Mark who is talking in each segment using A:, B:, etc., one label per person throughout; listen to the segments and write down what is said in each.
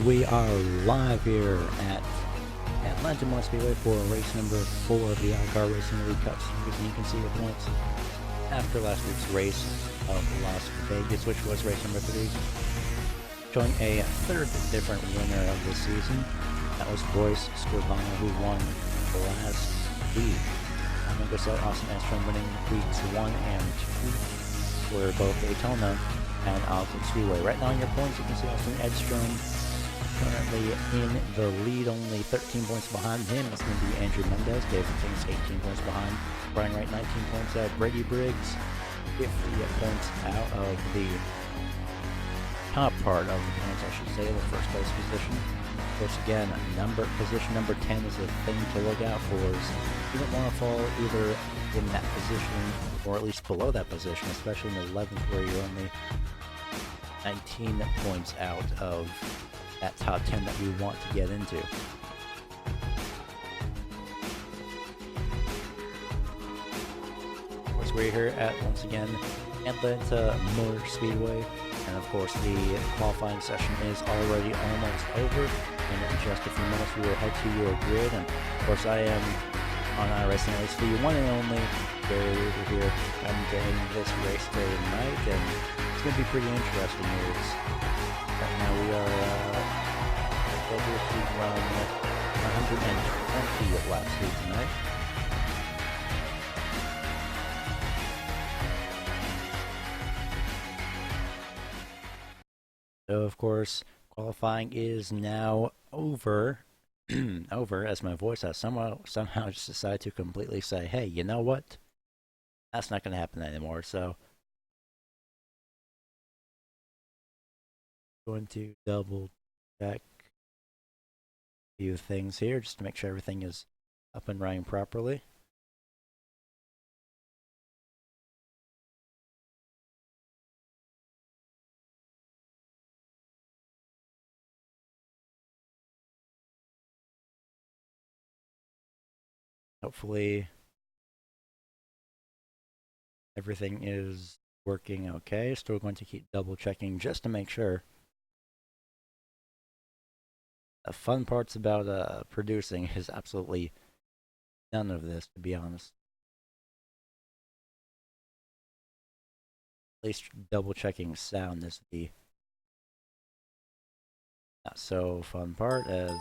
A: And we are live here at Atlanta Motor Speedway for race number 4 of the iCAR Racing League Cup Series. And you can see your points after last week's race of Las Vegas, which was race number 3, showing a third different winner of the season. That was Royce Scrivano, who won last week. I'm going to go Austin Edstrom winning weeks 1 and 2 for both Daytona and Austin Speedway. Right now on your points, you can see Austin Edstrom currently in the lead, only 13 points behind him. It's going to be Andrew Mendez. David King's 18 points behind. Brian Wright 19 points out. Brady Briggs 50 points out of the top part of the points, I should say, the first place position. Of course, again, position number 10 is a thing to look out for. You don't want to fall either in that position or at least below that position, especially in the 11th where you're only 19 points out of that top 10 that you want to get into. Of course, we're here at, once again, Atlanta Motor Speedway. And of course, the qualifying session is already almost over. In just a few minutes, we will head to your grid. And of course, I am on iRacing Race for you, one and only Gary Weaver here. I'm doing this race day and night, and it's going to be pretty interesting news. Right now, we are over to run 120 laps here tonight. So, of course, qualifying is now over. Over, as my voice has somehow just decided to completely say, hey, you know what? That's not going to happen anymore. So, going to double check a few things here just to make sure everything is up and running properly. Hopefully everything is working okay. Still going to keep double checking just to make sure. The fun parts about producing is absolutely none of this, to be honest. At least double checking sound is the not so fun part, as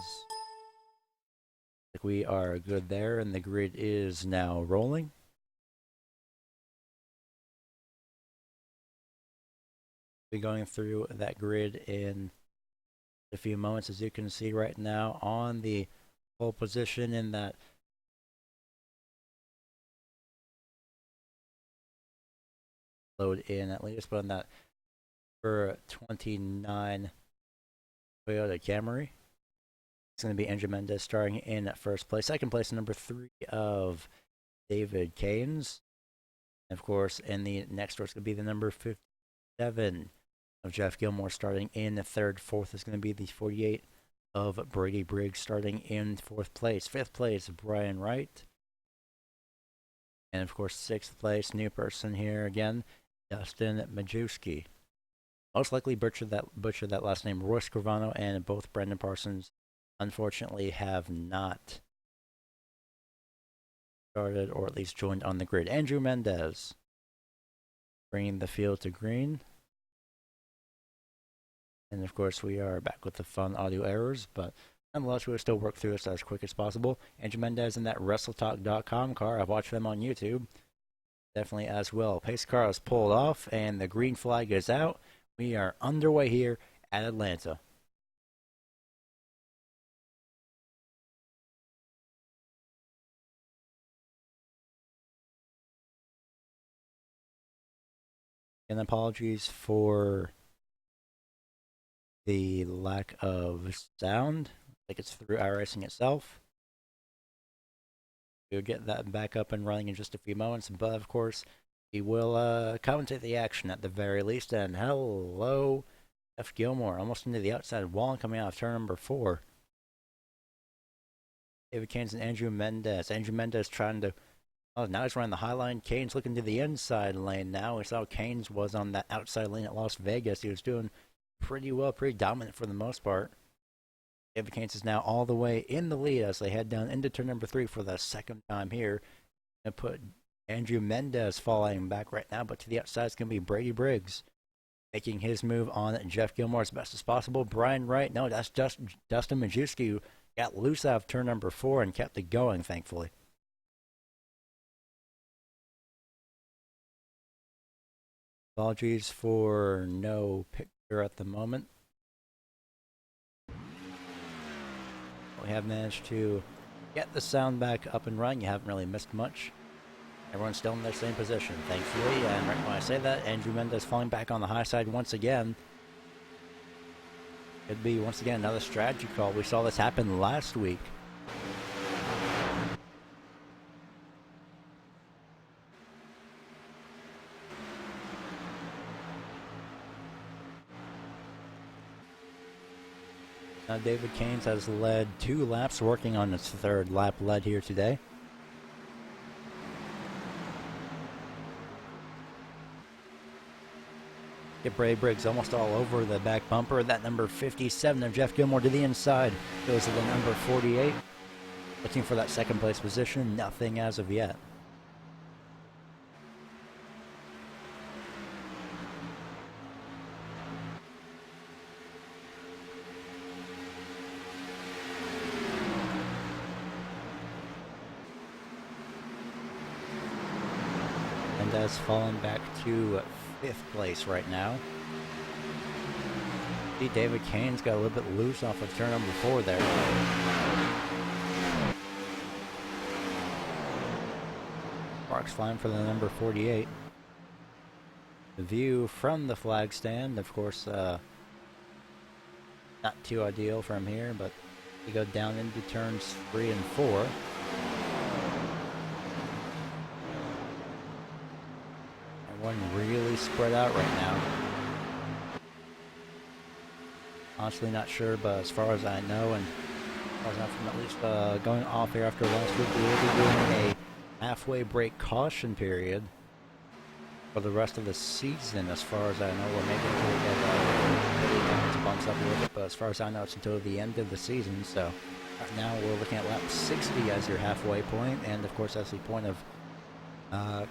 A: we are good there, and the grid is now rolling. Be going through that grid in a few moments. As you can see right now on the pole position in that load in at least, but on that for 29 Toyota Camry, it's going to be Andrew Mendez starting in at first place. Second place, number 3 of David Keynes. And of course, in the next row, it's going to be the number 57 of Jeff Gilmore starting in the third. Fourth is going to be the 48 of Brady Briggs starting in fourth place. Fifth place, Brian Wright. And of course, sixth place, new person here again, Dustin Majewski. Most likely butchered that last name, Royce Scrivano, and both Brendan Parsons unfortunately have not started or at least joined on the grid. Andrew Mendez bringing the field to green. And of course, we are back with the fun audio errors, but nonetheless, we'll still work through this as quick as possible. Andrew Mendez in that WrestleTalk.com car. I've watched them on YouTube. Definitely as well. Pace car is pulled off, and the green flag is out. We are underway here at Atlanta. And apologies for the lack of sound. I think it's through iRacing itself. We'll get that back up and running in just a few moments, but of course, we will commentate the action at the very least. And hello, F. Gilmore, almost into the outside wall and coming out of turn number 4. David Keynes and Andrew Mendez. Andrew Mendez trying to Oh, now he's running the high line. Keynes looking to the inside lane now. We saw Keynes was on that outside lane at Las Vegas. He was doing pretty well, pretty dominant for the most part. David Keynes is now all the way in the lead as they head down into turn number 3 for the second time here. And put Andrew Mendez falling back right now, but to the outside is going to be Brady Briggs making his move on Jeff Gilmore as best as possible. Brian Wright, no, that's just Dustin Majewski, who got loose out of turn number 4 and kept it going, thankfully. Apologies for no picture at the moment. We have managed to get the sound back up and running. You haven't really missed much. Everyone's still in their same position, thankfully. And right when I say that, Andrew Mendez falling back on the high side once again. Could be, once again, another strategy call. We saw this happen last week. Now David Keynes has led 2 laps, working on its 3rd lap led here today. Get Brady Briggs almost all over the back bumper. That number 57 of Jeff Gilmore to the inside. Goes to the number 48. Looking for that second place position. Nothing as of yet. Mendez fallen back to 5th place right now. See, David Keynes got a little bit loose off of turn number 4 there. Sparks flying for the number 48. The view from the flag stand, of course, not too ideal from here, but you go down into turns 3 and 4. One really spread out right now. Honestly not sure, but as far as I know, and as far as I'm from at least going off here after last week, we will be doing a halfway break caution period for the rest of the season. As far as I know, we're making sure we get bumps up a little bit, but as far as I know, it's until the end of the season. So right now we're looking at lap 60 as your halfway point, and of course that's the point of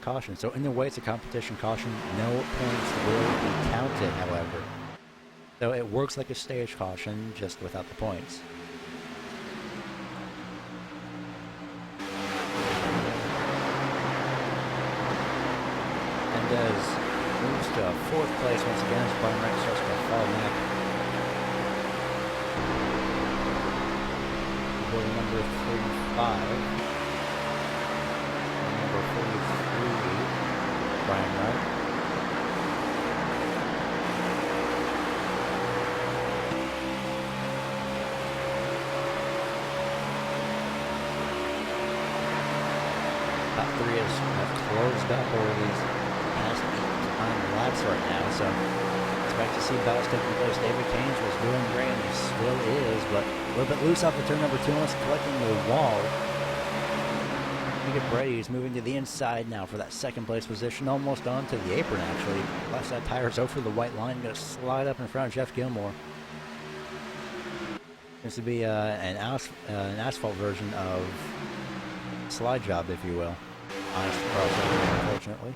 A: caution. So in the way it's a competition caution, no points will be counted, however. So it works like a stage caution, just without the points. Mendez moves to 4th place once again as Brian Wright starts to fall back. Go to number 35. Brian Wright. Top 3 have closed up over these past 8 laps right now, so expect to see battles taking place. David Keynes was doing great, and he still is, but a little bit loose off the turn number 2, almost collecting the wall. Brady is moving to the inside now for that second place position, almost onto the apron actually. Left side tires over the white line, going to slide up in front of Jeff Gilmore. This would be an asphalt version of slide job, if you will. Honest crossover, unfortunately.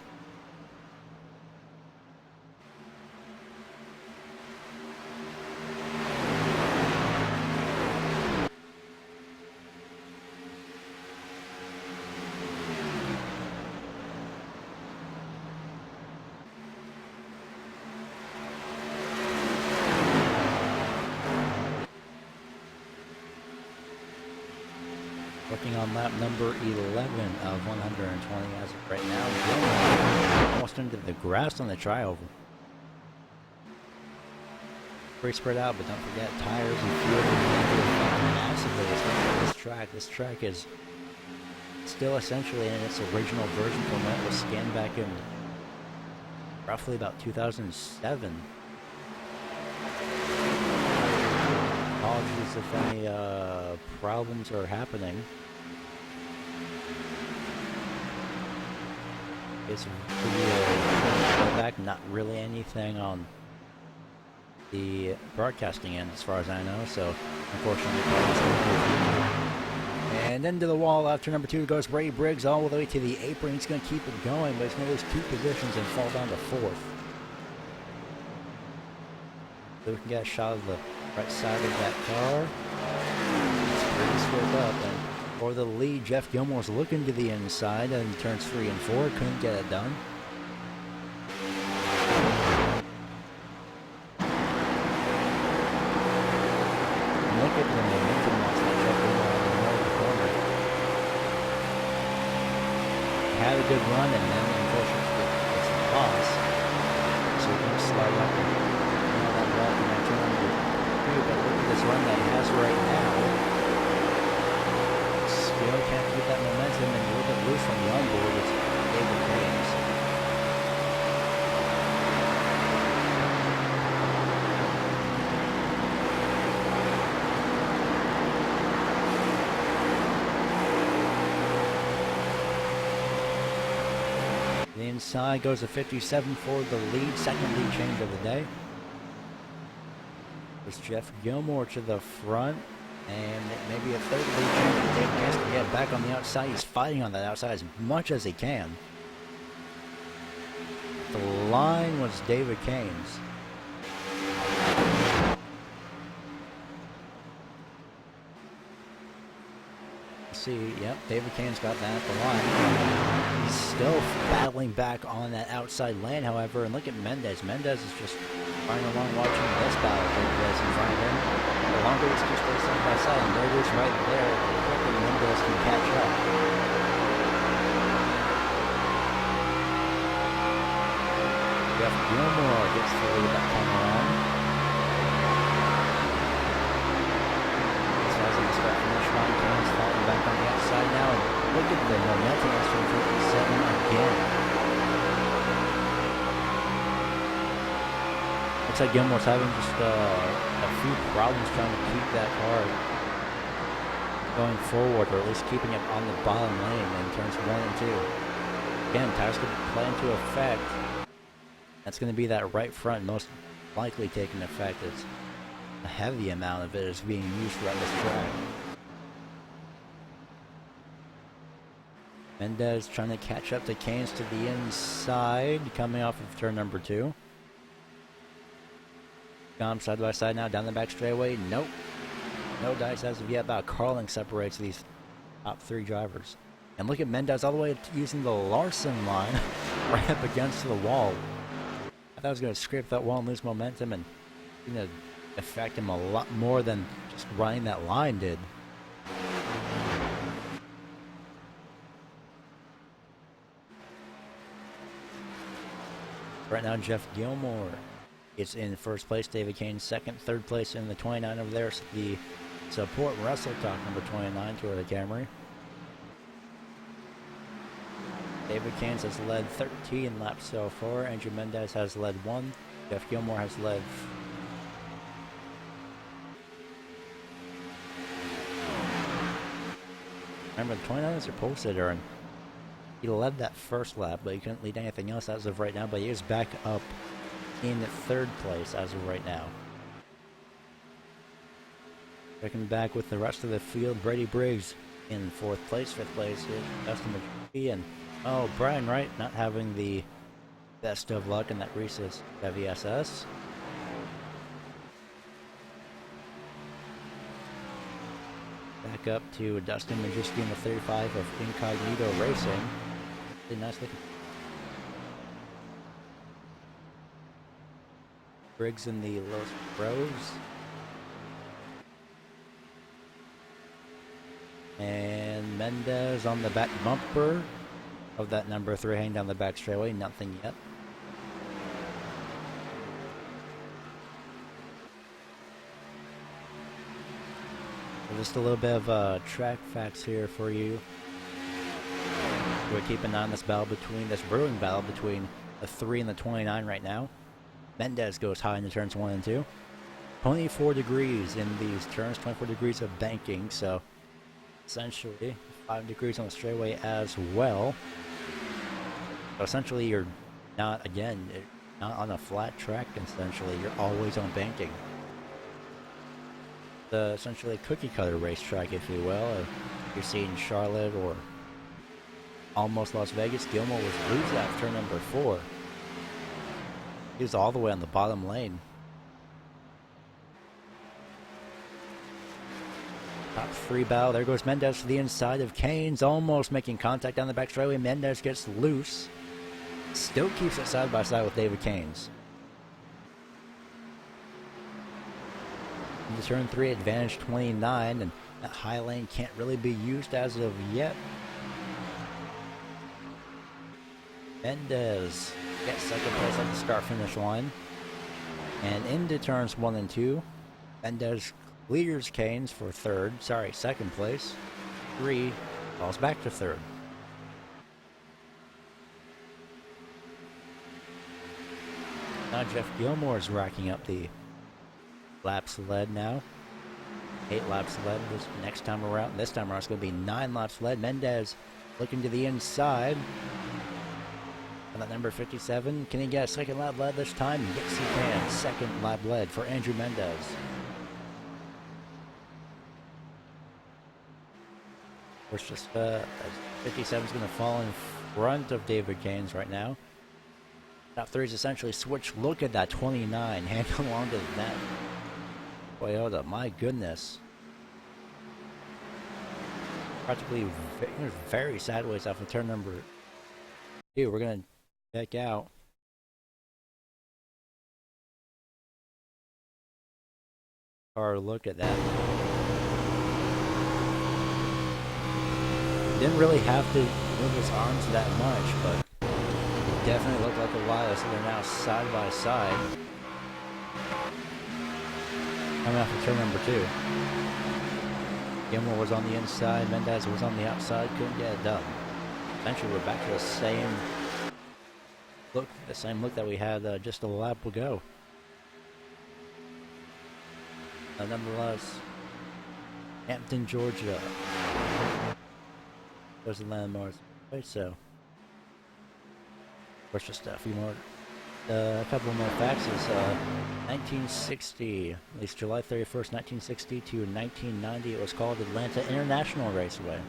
A: Looking on lap number 11 of 120 as of right now. Almost into the grass on the trioval. Pretty spread out, but don't forget tires and fuel massively, especially this track. This track is still essentially in its original version from when it was scanned back in roughly about 2007. Apologies if any problems are happening. It's back, not really anything on the broadcasting end, as far as I know. So, unfortunately, and into the wall after number 2 goes Brady Briggs all the way to the apron. He's going to keep it going, but he's going to lose 2 positions and fall down to 4th. So we can get a shot of the right side of that car. It's pretty split up. And for the lead, Jeff Gilmore's looking to the inside and turns 3 and 4. Couldn't get it done. Look at the momentum loss that Jeff Gilmore had in the middle of the corner. He had a good run, and then unfortunately it's a loss. So we're going to slide up and that walk in that turn number 2. But look at this run that he has right now. Still can't keep that momentum, and a little bit loose from the onboard with David James. The inside goes to 57 for the lead, second lead change of the day. There's Jeff Gilmore to the front, and maybe a third lead change of the day. Has to get back on the outside. He's fighting on that outside as much as he can. The line was David Kane's. See, yep, David Kane's got that at the line. He's still battling back on that outside lane, however, and look at Mendez. Mendez is just flying along watching this battle take place in front of him. The longer it's just stay side by side, and there it is right there. Quickly Mendez can catch up. Jeff Gilmore gets the lead that time around. Kane's falling back on the outside now, and look at the momentum that's from 57 again. Looks like Gilmore's having just a few problems trying to keep that car going forward, or at least keeping it on the bottom lane in turns 1 and 2. Again, tires could play into effect. That's going to be that right front most likely taking effect. It's a heavy amount of it is being used throughout this track. Mendez trying to catch up to Kane's to the inside, coming off of turn number 2. Gone side by side now, down the back straightaway. Nope. No dice as of yet, about Carling separates these top 3 drivers. And look at Mendez all the way using the Larson line right up against the wall. I thought I was going to scrape that wall and lose momentum, and going to affect him a lot more than just running that line did. Right now, Jeff Gilmore is in first place. David Kane second. Third place in the 29 over there. So the support Wrestle Talk number 29 to the Camry. David Kane has led 13 laps so far. Andrew Mendez has led 1. Jeff Gilmore has led. Remember, the 29ers are pole sitter, and he led that first lap, but he couldn't lead anything else as of right now. But he is back up in third place as of right now. Checking back with the rest of the field, Brady Briggs in 4th place. 5th place is Dustin McGee, and Brian Wright not having the best of luck in that Reese's Chevy SS. Back up to Dustin Majewski in the 35 of Incognito Racing. Pretty nice looking. Briggs in the Los Pros. And Mendez on the back bumper of that number 3 hanging down the back straightaway. Nothing yet. So just a little bit of track facts here for you. We're keeping an eye on this brewing battle between the 3 and the 29 right now. Mendez goes high in the turns 1 and 2. 24 degrees in these turns, 24 degrees of banking, so essentially 5 degrees on the straightaway as well. So essentially you're not Not on a flat track, essentially. You're always on banking. Essentially a cookie cutter racetrack, if you will. You're seeing Charlotte or almost Las Vegas. Gilmore was losing after turn number 4. He was all the way on the bottom lane. Top 3 battle. There goes Mendez to the inside of Keynes, almost making contact down the back straightaway. Mendez gets loose. Still keeps it side by side with David Keynes. Into turn 3, advantage 29, and that high lane can't really be used as of yet. Mendez gets second place at the start-finish line. And into turns 1 and 2, Mendez clears Keynes for second place. 3 falls back to third. Now Jeff Gilmore is racking up the laps led now. 8 laps led this next time around. This time around it's going to be 9 laps led. Mendez looking to the inside. And that number 57, can he get a second lap led this time? Yes, he can. Second lap led for Andrew Mendez. Of course, just 57 is going to fall in front of David Keynes right now. Top 3 is essentially switched. Look at that 29 hanging along to that. Toyota, my goodness. Practically very sideways off of turn number 2. We're going to check out. Or look at that. Didn't really have to move his arms that much, but it definitely looked like a while, so they're now side by side. Coming off of turn number 2. Gilmore was on the inside, Mendez was on the outside, couldn't get it done. Eventually we're back to the same look that we had just a lap ago. Nonetheless, Hampton, Georgia. There's the landmarks. So, of course, just a few more, a couple more facts. Is 1960, at least July 31st, 1960 to 1990, it was called Atlanta International Raceway. Of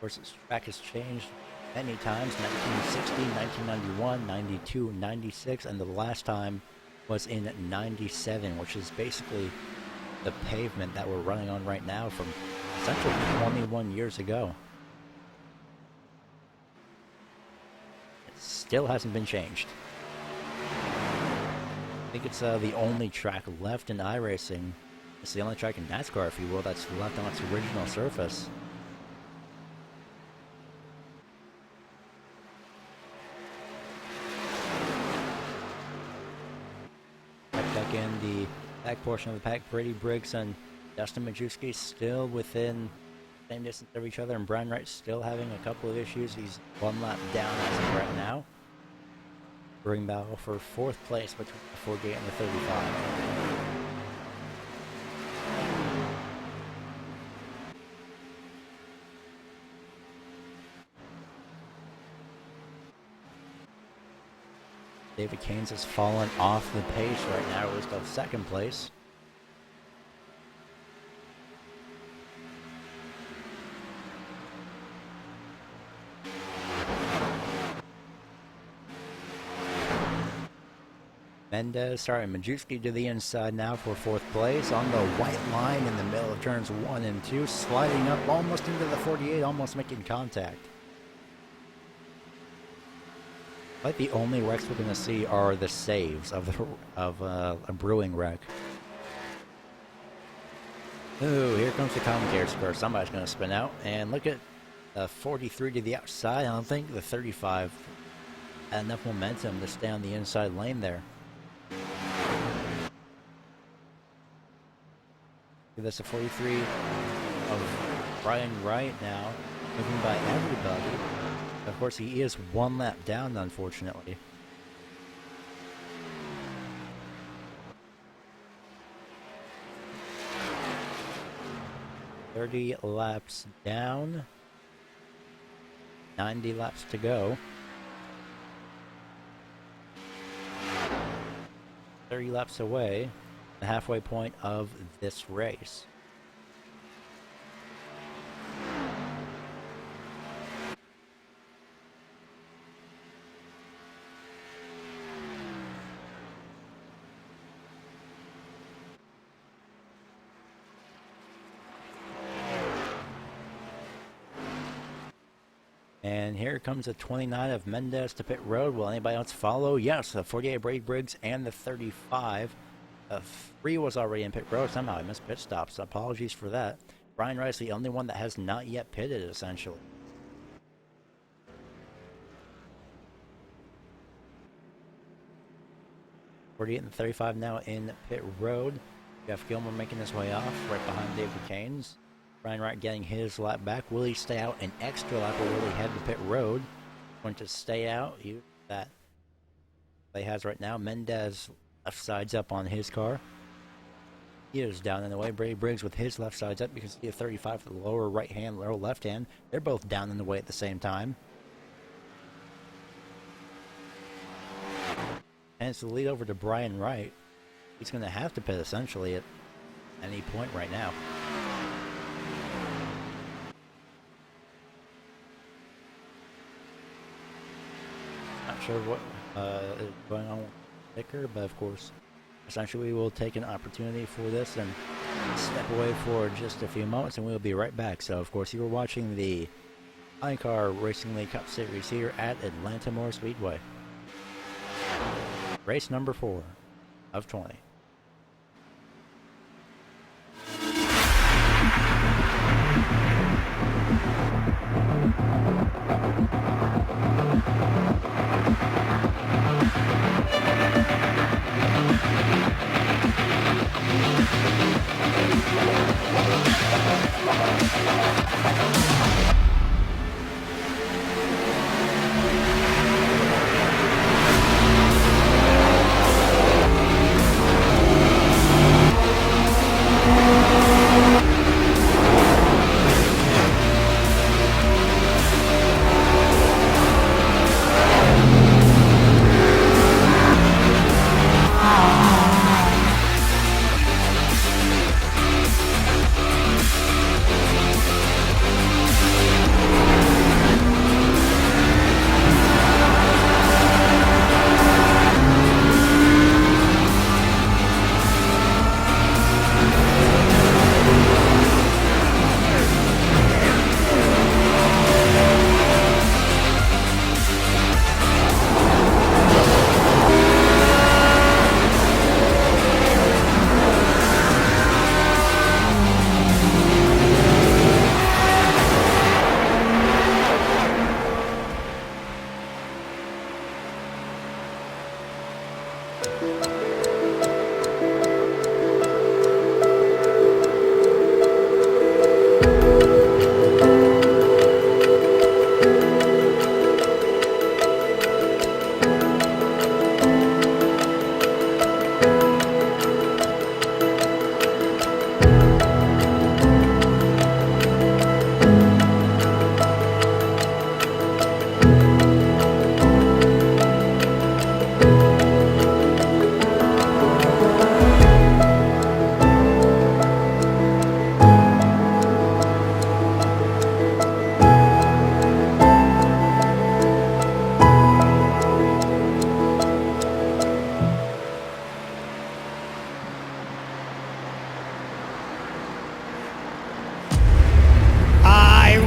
A: course, this track has changed many times: 1960, 1991, 92, 96, and the last time was in 97, which is basically the pavement that we're running on right now from essentially 21 years ago. It still hasn't been changed. I think it's the only track left in iRacing. It's the only track in NASCAR, if you will, that's left on its original surface. Back in the back portion of the pack, Brady Briggs and Dustin Majewski still within the same distance of each other, and Brian Wright still having a couple of issues. He's 1 lap down as of right now. Ring battle for 4th place between the 48 and the 35. David Keynes has fallen off the pace right now. He's got 2nd place. Majewski to the inside now for 4th place. On the white line in the middle of turns 1 and 2, sliding up almost into the 48, almost making contact. Like the only wrecks we're going to see are the saves of a brewing wreck. Ooh, here comes the commentator's car. Somebody's going to spin out. And look at the 43 to the outside. I don't think the 35 had enough momentum to stay on the inside lane there. That's a 43 of Brian Wright now, moving by everybody. Of course, he is 1 lap down, unfortunately. "30 laps down, 90 laps to go." laps away, the halfway point of this race. And here comes the 29 of Mendez to pit road. Will anybody else follow? Yes, the 48 Brady Briggs and the 35. 3 was already in pit road. Somehow I missed pit stops. Apologies for that. Brian Wright's the only one that has not yet pitted, essentially. .48 and 35 now in pit road. Jeff Gilmore making his way off right behind David Caines. Brian Wright getting his lap back. Will he stay out an extra lap or will he head to pit road? Going to stay out. That he has right now. Mendez left sides up on his car. He is down in the way. Brady Briggs with his left sides up. You can see a 35 for the lower right hand, lower left hand. They're both down in the way at the same time. And it's the lead over to Brian Wright. He's going to have to pit essentially at any point right now. Not sure what is going on with the ticker, but of course, essentially we will take an opportunity for this and step away for just a few moments and we'll be right back. So of course you are watching the iCAR Racing League Cup Series here at Atlanta Motor Speedway. Race number 4 of 20.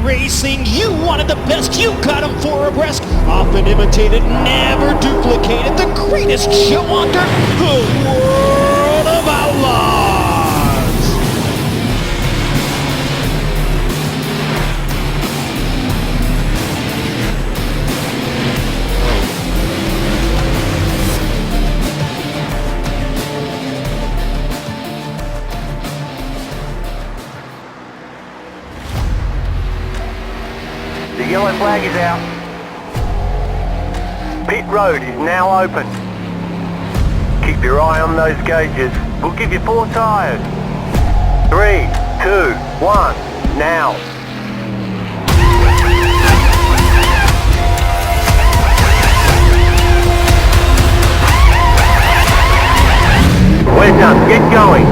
B: Racing, you wanted the best, you got them 4 abreast, often imitated, never duplicated, the greatest show on dirt, the World of Outlaws.
C: The yellow flag is out. Pit road is now open. Keep your eye on those gauges. We'll give you 4 tyres. 3, 2, 1, now. We're done. Get going.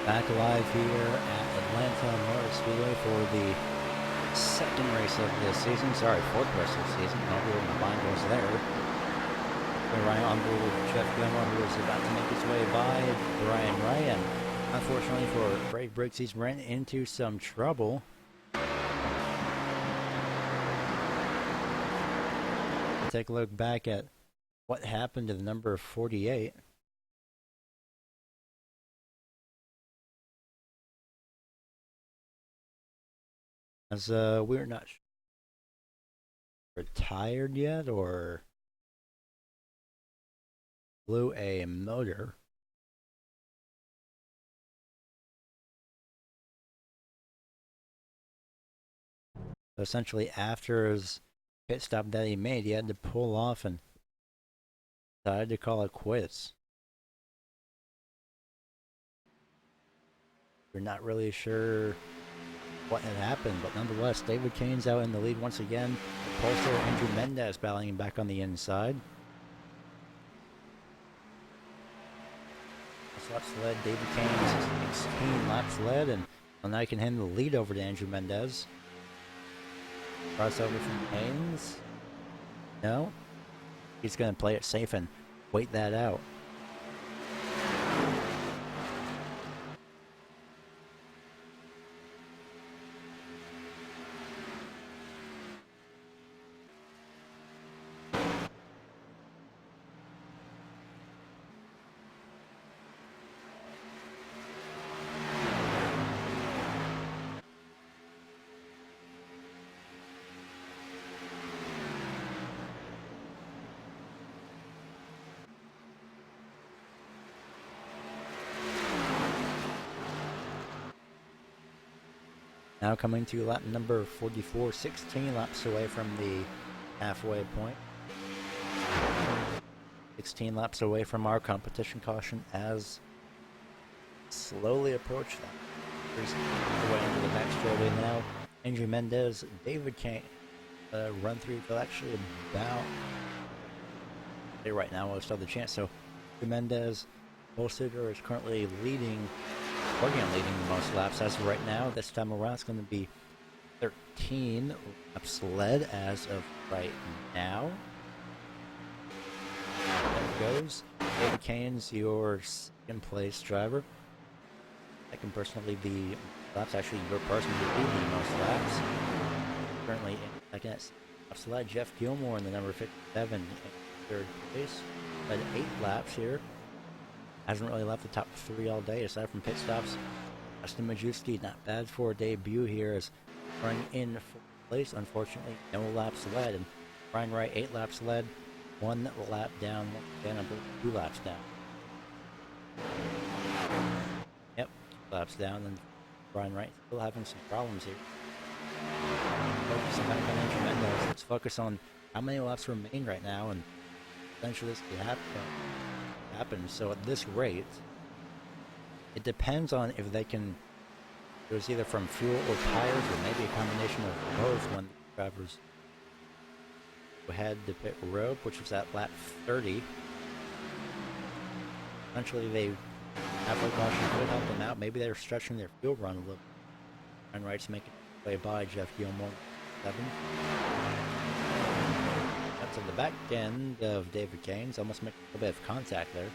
A: Back live here at Atlanta Motor Speedway for the second race of the season. Sorry, fourth race of the season. I'll be my mind goes there. We're right on board with Jeff Gilmore, who is about to make his way by Brian Ryan. Unfortunately for Brave Briggs, he's ran into some trouble. We'll take a look back at what happened to the number 48. As we're not retired yet or blew a motor. So essentially after his pit stop that he made, he had to pull off and decided to call it quits. We're not really sure what had happened, but nonetheless, David Kane's out in the lead once again. Polster Andrew Mendez battling back on the inside. Laps led, David Kane 16 laps led, and now he can hand the lead over to Andrew Mendez. Crossover from Haynes. No. He's going to play it safe and wait that out. Now coming to lap number 44, 16 laps away from the halfway point. 16 laps away from our competition caution as slowly approach that. Away into the back straightaway now. Andrew Mendez, David Kane run through till actually about right now. We'll still have the chance. So Mendez, Bolsiger is currently leading. Working on leading the most laps as of right now. This time around, it's going to be 13 laps led as of right now. There it goes. David Kane's your second place driver. Second person to lead the laps. Actually, your person to lead the most laps. Currently in second laps led. Jeff Gilmore in the number 57 in third place. Led 8 laps here. Hasn't really left the top 3 all day, aside from pit stops. Justin Majewski, not bad for a debut here, is running in fourth place. Unfortunately, no laps led. And Brian Wright, 8 laps led, 1 lap down, then 2 laps down. Yep, 2 laps down, and Brian Wright still having some problems here. Focusing back on Andrew Mendez. Let's focus on how many laps remain right now, and eventually this could happen. So at this rate, it depends on if they can. It was either from fuel or tires, or maybe a combination of both. When the drivers had the pit road, which was at lap 30, eventually they halfway caution could help them out. Maybe they're stretching their fuel run a little. And Wright's making way by Jeff Gilmore, 7. That's on the back end of David Kane's, almost making a little bit of contact there.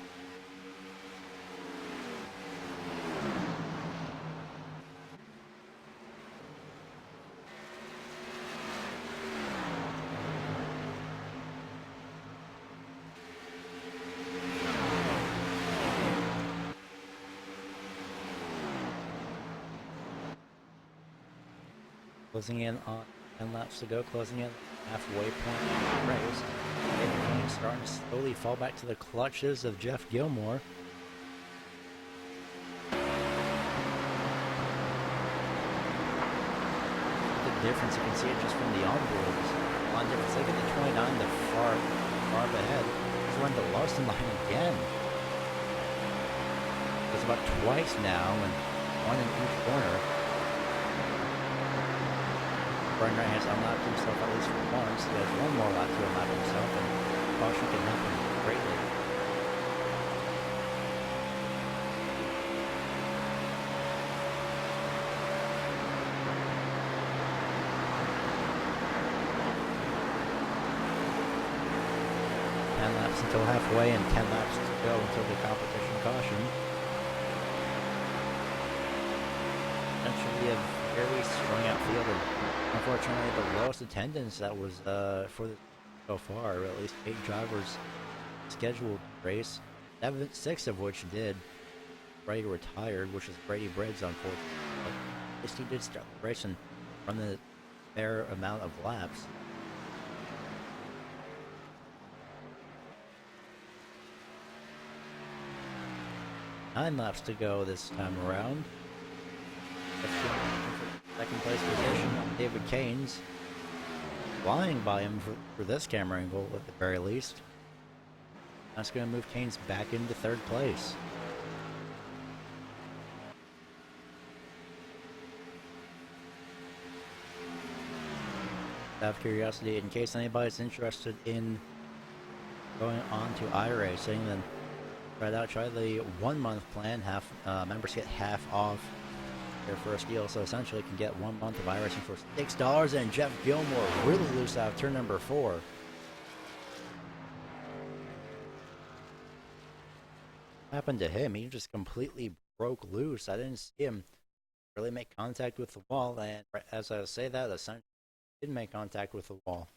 A: Closing in on 10 laps to go, closing in halfway point of the race. David Kane starting to slowly fall back to the clutches of Jeff Gilmore. The difference, you can see it just from the onboards. On difference, look at the 29, the far up ahead. He's run the Larson line again. It's about twice now, and one in each corner. Brian Wright has unlocked himself at least once. He has one more lap to unlock himself, and caution can help him greatly. Until halfway and 10 laps to go until the competition caution. That should be a very strung out field, and unfortunately the lowest attendance that was for the so far, or at least 8 drivers scheduled race, 6 of which did. Brady retired, which is Brady Bread's unfortunate, but at least he did start the race and run the fair amount of laps. Nine laps to go this time around. Second place position, David Kane's flying by him for this camera angle at the very least. That's going to move Kane's back into third place. Out of curiosity, in case anybody's interested in going on to iRacing, then try the 1 month plan. Members get half off their first deal, so essentially you can get 1 month of iRacing for $6. And Jeff Gilmore really loose out of turn number 4. What happened to him? He just completely broke loose. I didn't see him really make contact with the wall, and as I say that, essentially did make contact with the wall.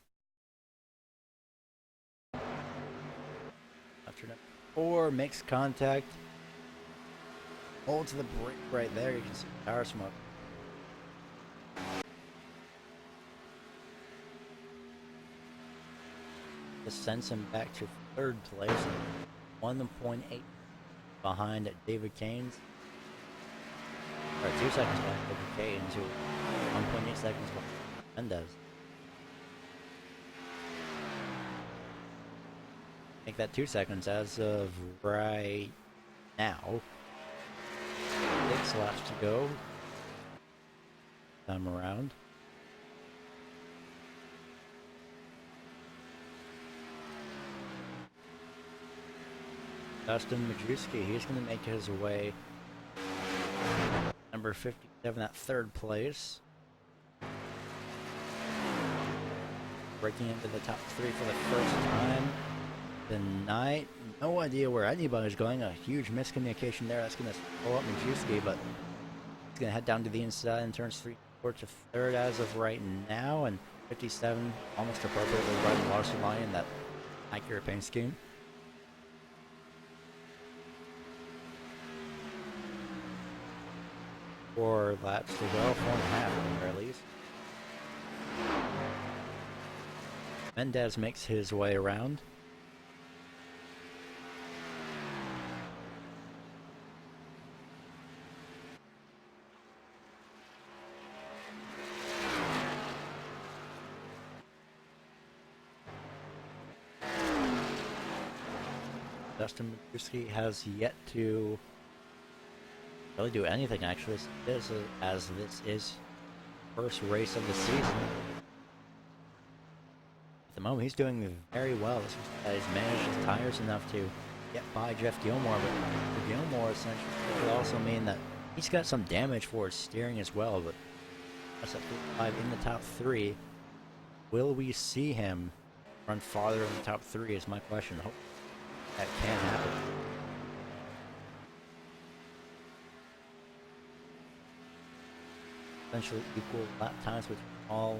A: After number 4 makes contact. Hold to the brake right there. You can see tire smoke. This sends him back to third place, 1.8 behind David Kane's. Or 2 seconds behind David Kane's, who 1.8 seconds behind Mendez. Make that 2 seconds as of right now. 6 laps to go. Time around. Dustin Majewski, he's going to make his way. Number 57 at third place. Breaking into the top 3 for the first time tonight. No idea where anybody's going. A huge miscommunication there. That's going to pull up Majewski, but he's going to head down to the inside and turns 3 4 to third as of right now. And 57 almost appropriately riding Larson line in that iCAR paint scheme. Four laps to go, 4.5 at the very least. Mendez makes his way around. Dustin Majewski has yet to really do anything, actually, as this is first race of the season. At the moment, he's doing very well. He's managed his tires enough to get by Jeff Gilmore, but for Gilmore, essentially, it could also mean that he's got some damage for his steering as well, but that's at 55 in the top 3. Will we see him run farther in the top 3 is my question. Hope that can happen. Essentially equal lap times between all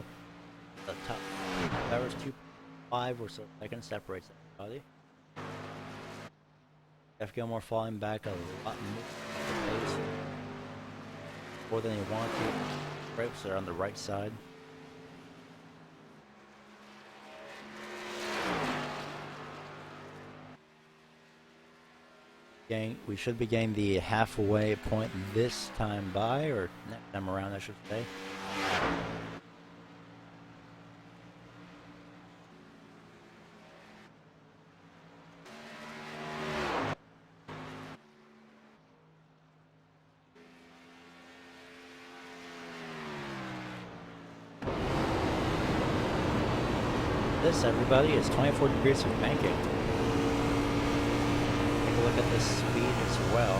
A: the top drivers. 2.5 or so seconds separates everybody. Jeff Gilmore falling back a lot more pace, more than he wanted to. Brakes are on the right side. we should be getting the halfway point this time by, or next time around, I should say. This, everybody, is 24 degrees of banking. Take a look at the speed as well.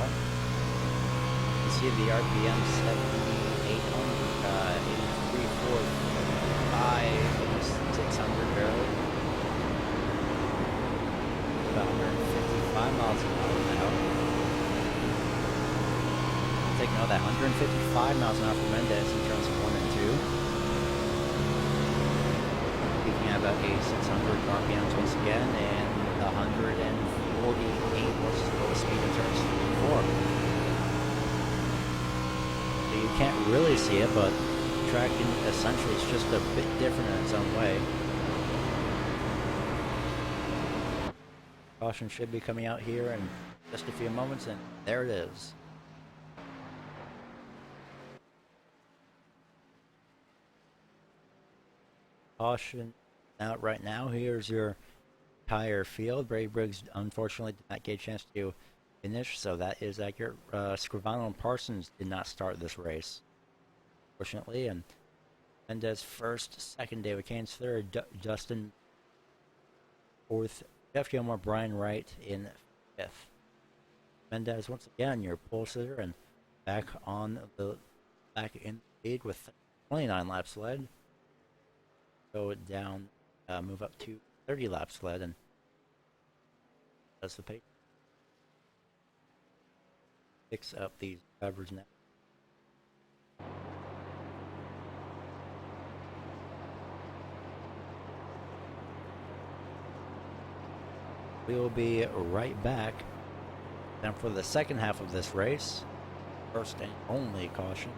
A: You see the RPM 7,800, 83, 600 barely. About 155 miles an hour now. Take note that 155 miles an hour for Mendez in turns 1 and 2. About 8,600 RPMs once again, and 148 was the lowest speed in turns 4. So you can't really see it, but tracking essentially is just a bit different in its own way. Caution should be coming out here in just a few moments, and there it is. Caution out right now. Here's your entire field. Brave Briggs unfortunately did not get a chance to finish, so that is accurate. Scrivano and Parsons did not start this race, fortunately, and Mendez first, second, David Kane's third, Justin fourth, Jeff Gilmore, Brian Wright in fifth. Mendez once again your pole sitter and back in the lead with 29 laps led. Go down. Move up to 30 laps led, and that's the pace. Picks up these drivers now. We will be right back. Now for the second half of this race, first and only caution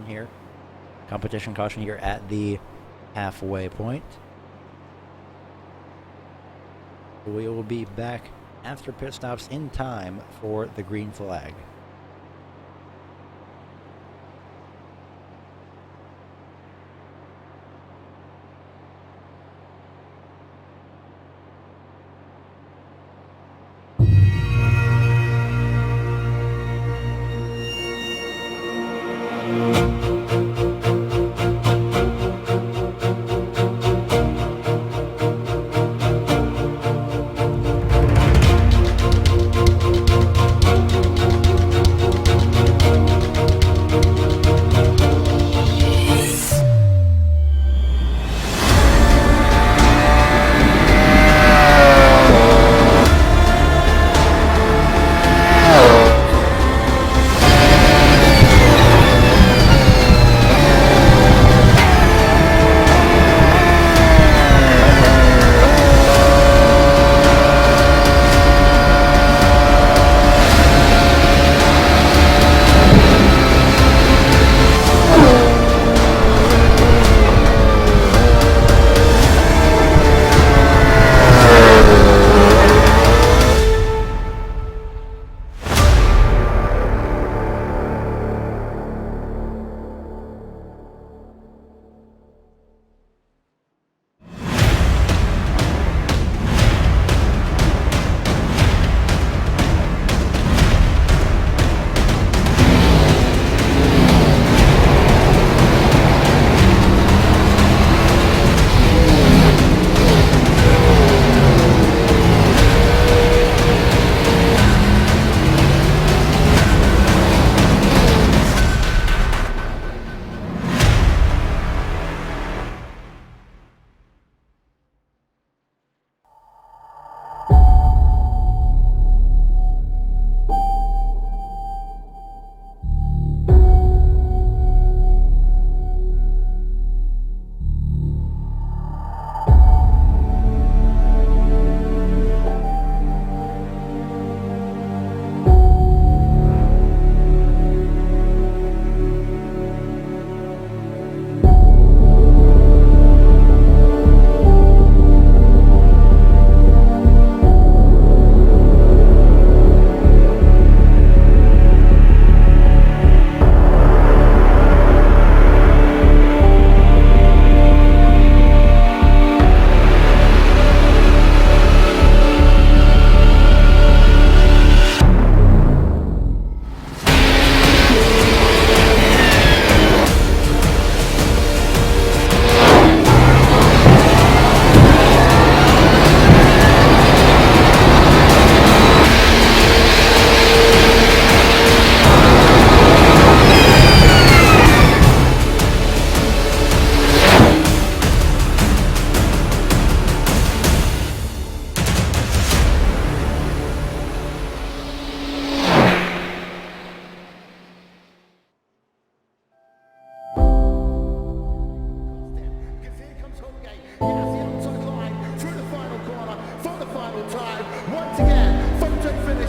A: here, competition caution here at the halfway point. We will be back after pit stops in time for the green flag.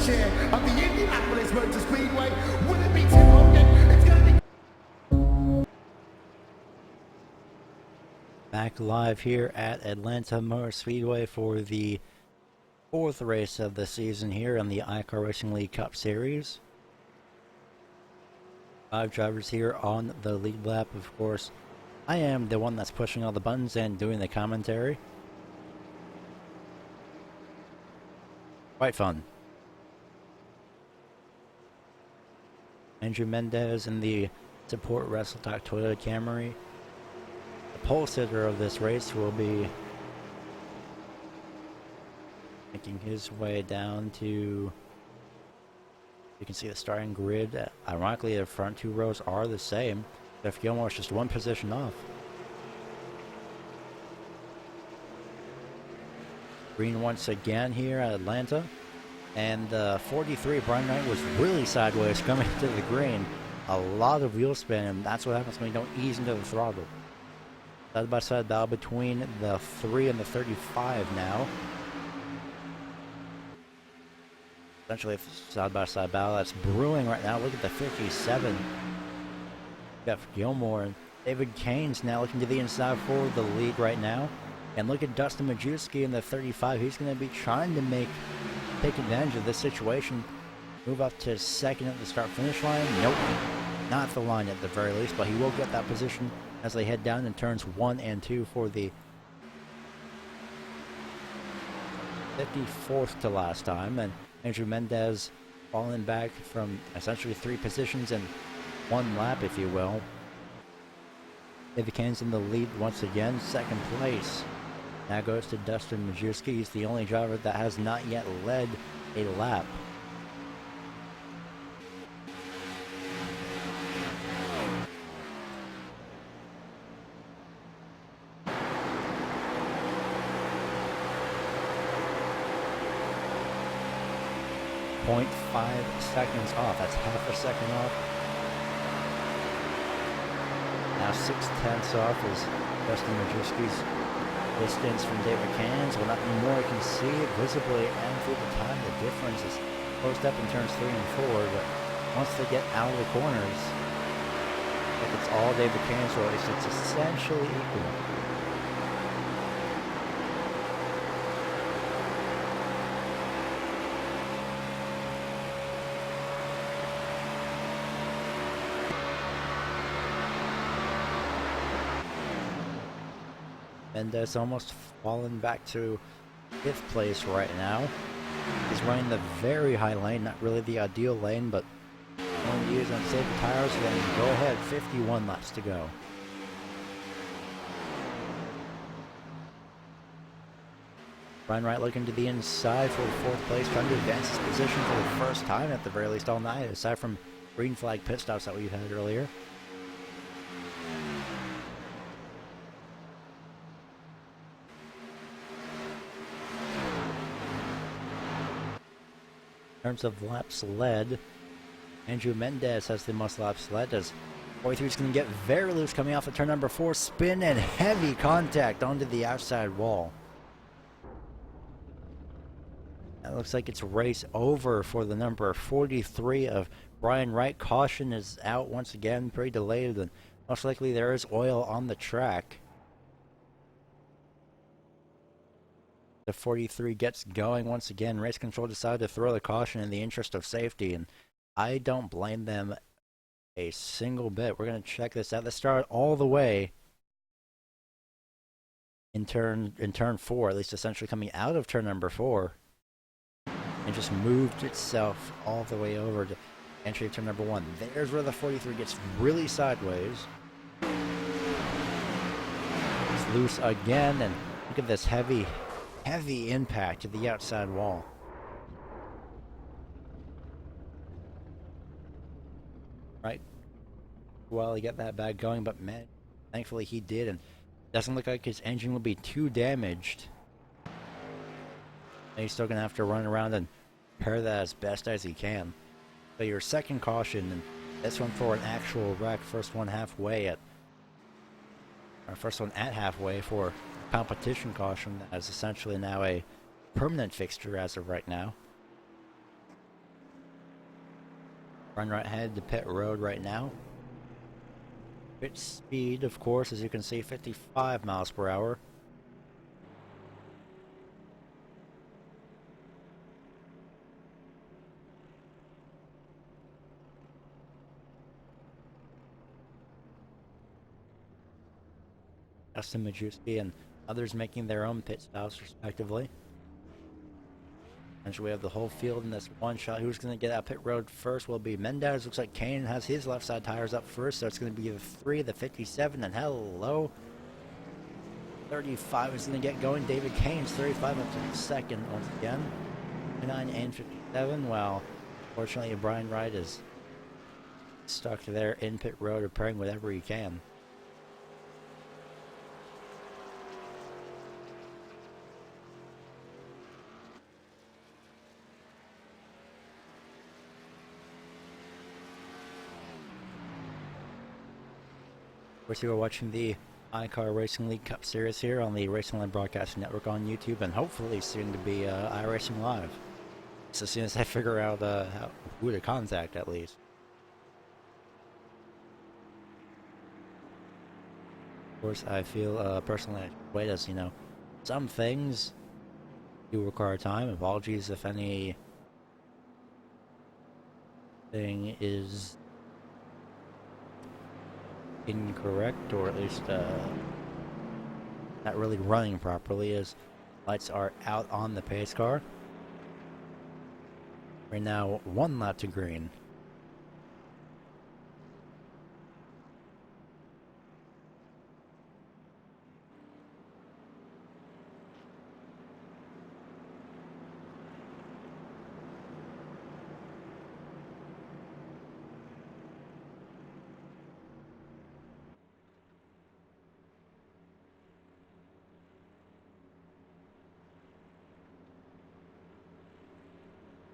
D: chair of the Indianapolis Motor Speedway. Will it be Tim Hogan? It's going to be...
A: Back live here at Atlanta Motor Speedway for the fourth race of the season here in the iCAR Racing League Cup Series. 5 drivers here on the lead lap, of course. I am the one that's pushing all the buttons and doing the commentary. Quite fun. Andrew Mendez in the support WrestleTalk Toyota Camry. The pole sitter of this race will be making his way down to, you can see the starting grid. Ironically, the front 2 rows are the same. Jeff Gilmore is just 1 position off. Green once again here at Atlanta. And 43, Brian Knight was really sideways coming to the green. A lot of wheel spin, and that's what happens when you don't ease into the throttle. Side-by-side battle between the 3 and the 35 now. Essentially a side-by-side battle that's brewing right now. Look at the 57. Jeff Gilmore and David Kane's now looking to the inside for the lead right now. And look at Dustin Majewski in the 35. He's going to be trying to take advantage of this situation. Move up to second at the start-finish line. Nope. Not at the line at the very least, but he will get that position as they head down in turns 1 and 2 for the 54th to last time. And Andrew Mendez falling back from essentially 3 positions in 1 lap, if you will. David Kane's in the lead once again, second place. Now goes to Dustin Majewski. He's the only driver that has not yet led a lap. .5 seconds off. That's half a second off. Now 6/10 off is Dustin Majewski's distance from David Kane's. Well, not anymore. You can see it visibly and through the time. The difference is closed up in turns 3 and 4. But once they get out of the corners, if it's all David Kane's race, it's essentially equal. Mendez almost fallen back to 5th place right now. He's running the very high lane, not really the ideal lane, but going to use on save the tires, then go ahead, 51 laps to go. Brian Wright looking to the inside for 4th place, trying to advance his position for the first time at the very least all night, aside from green flag pit stops that we had earlier. In terms of laps led, Andrew Mendez has the most laps led as 43 is going to get very loose coming off of turn number 4. Spin and heavy contact onto the outside wall. That looks like it's race over for the number 43 of Brian Wright. Caution is out once again, pretty delayed, and most likely there is oil on the track. The 43 gets going once again. Race control decided to throw the caution in the interest of safety, and I don't blame them a single bit. We're going to check this out. Let's start all the way in turn 4, at least essentially coming out of turn number 4, and just moved itself all the way over to entry of turn number 1. There's where the 43 gets really sideways. It's loose again, and look at this heavy impact to the outside wall. Right. Well, he got that back going, but man, thankfully he did, and doesn't look like his engine will be too damaged. And he's still gonna have to run around and repair that as best as he can. So your second caution, and this one for an actual wreck. First one at halfway for competition caution that is essentially now a permanent fixture as of right now. Run right ahead to pit road right now. Pit speed, of course, as you can see, 55 miles per hour. Justin Majewski and others making their own pit stops respectively. And so we have the whole field in this one shot. Who's going to get out pit road first will be Mendez. Looks like Kane has his left side tires up first, so it's going to be the 3, the 57, and hello. 35 is going to get going. David Kane's 35 up to second once again. 59 and 57. Well, fortunately, Brian Wright is stuck there in pit road, repairing whatever he can. Of course, you are watching the iCAR Racing League Cup Series here on the Racing Line Broadcasting Network on YouTube, and hopefully soon to be iRacing Live. So as soon as I figure out who to contact, at least. Of course, I feel personally, wait, as you know, some things do require time. Apologies if anything is incorrect, or at least not really running properly, as lights are out on the pace car. Right now, 1 lap to green.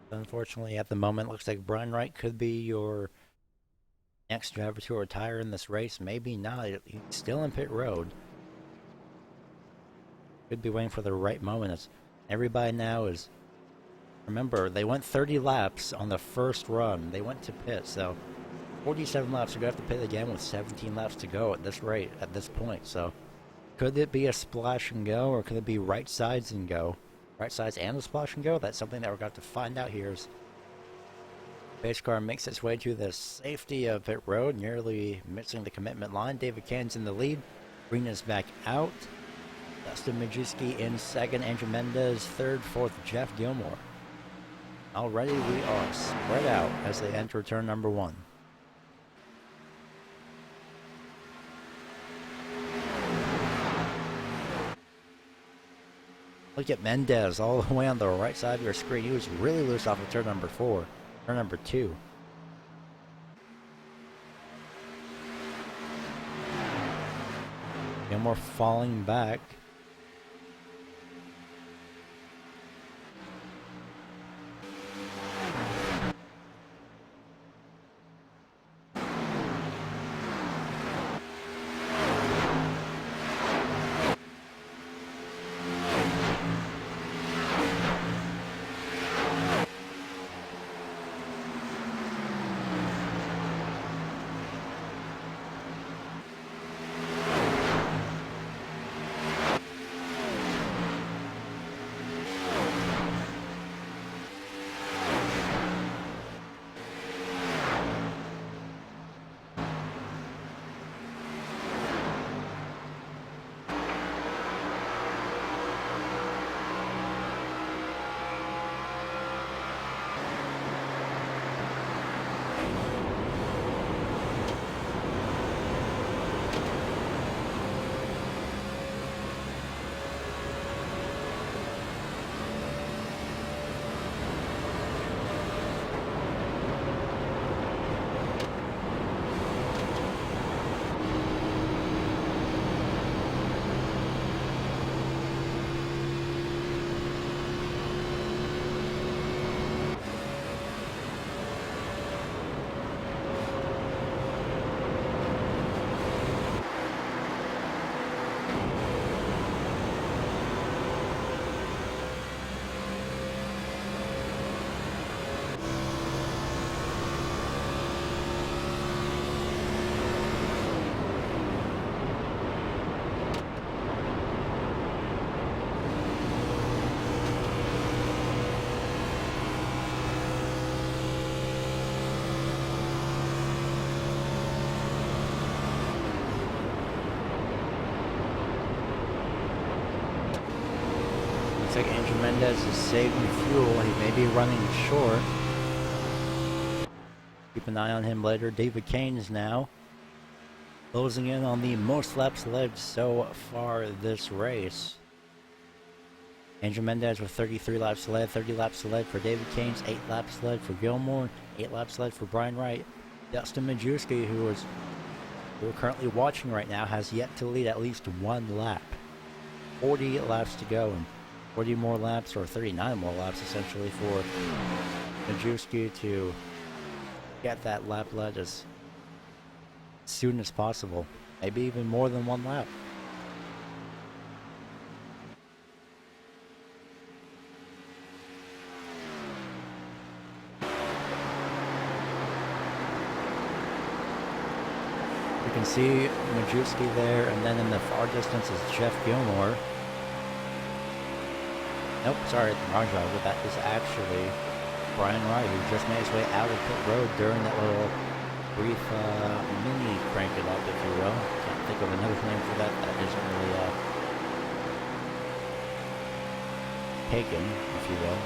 A: Unfortunately, at the moment, looks like Brian Wright could be your next driver to retire in this race. Maybe not. He's still in pit road. Could be waiting for the right moment. As everybody now is... Remember, they went 30 laps on the first run. They went to pit, so 47 laps. You're going to have to pit again with 17 laps to go at this rate, at this point. So, could it be a splash and go, or could it be right sides and go? Right sides and the splash and go? That's something that we're going to find out here. As pace car makes its way to the safety of pit road, nearly missing the commitment line. David Cannon's in the lead. Green is back out. Dustin Majewski in second. Andrew Mendez third. Fourth, Jeff Gilmore. Already we are spread out as they enter turn number 1. Look at Mendez all the way on the right side of your screen. He was really loose off of turn number 4. Turn number 2. Gilmore falling back. like Andrew Mendez is saving fuel. He may be running short. Keep an eye on him later. David Keynes now closing in on the most laps led so far this race. Andrew Mendez with 33 laps led, 30 laps led for David Keynes, 8 laps led for Gilmore, 8 laps led for Brian Wright. Dustin Majewski, who we're currently watching right now, has yet to lead at least one lap. 40 laps to go, and 40 more laps, or 39 more laps essentially, for Majewski to get that lap led as soon as possible. Maybe even more than one lap. You can see Majewski there, and then in the far distance is Jeff Gilmore. Nope, sorry, wrong driver. That is actually Brian Wright, who just made his way out of pit road during that little brief mini crank it up, if you will. Can't think of another name for that. That isn't really taken, if you will.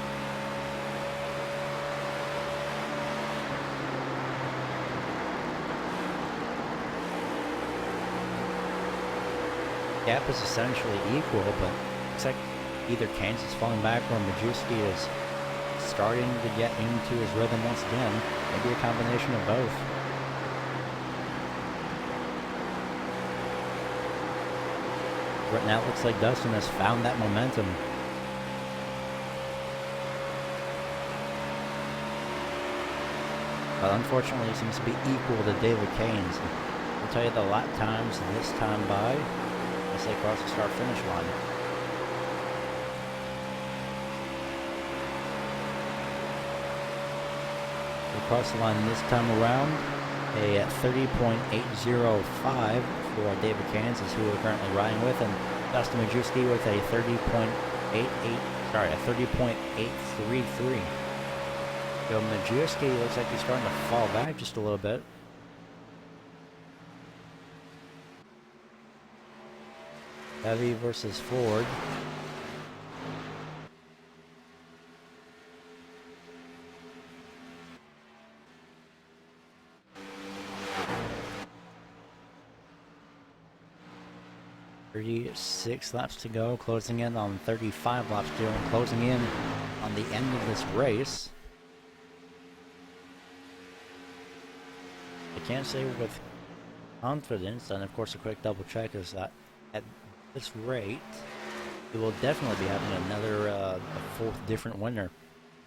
A: Gap is essentially equal, but looks like either Keynes is falling back or Majewski is starting to get into his rhythm once again. Maybe a combination of both. Right now it looks like Dustin has found that momentum. But unfortunately it seems to be equal to David Keynes. I'll tell you the lap times this time by as they cross the start-finish line. Across the line this time around, a 30.805 for David Keynes is who we're currently riding with, and Dustin Majewski with a 30.833. So Majewski looks like he's starting to fall back just a little bit. Heavy versus Ford. Six laps to go, closing in on 35 laps to go, and closing in on the end of this race. I can't say with confidence, and of course a quick double check is that at this rate, we will definitely be having another a fourth different winner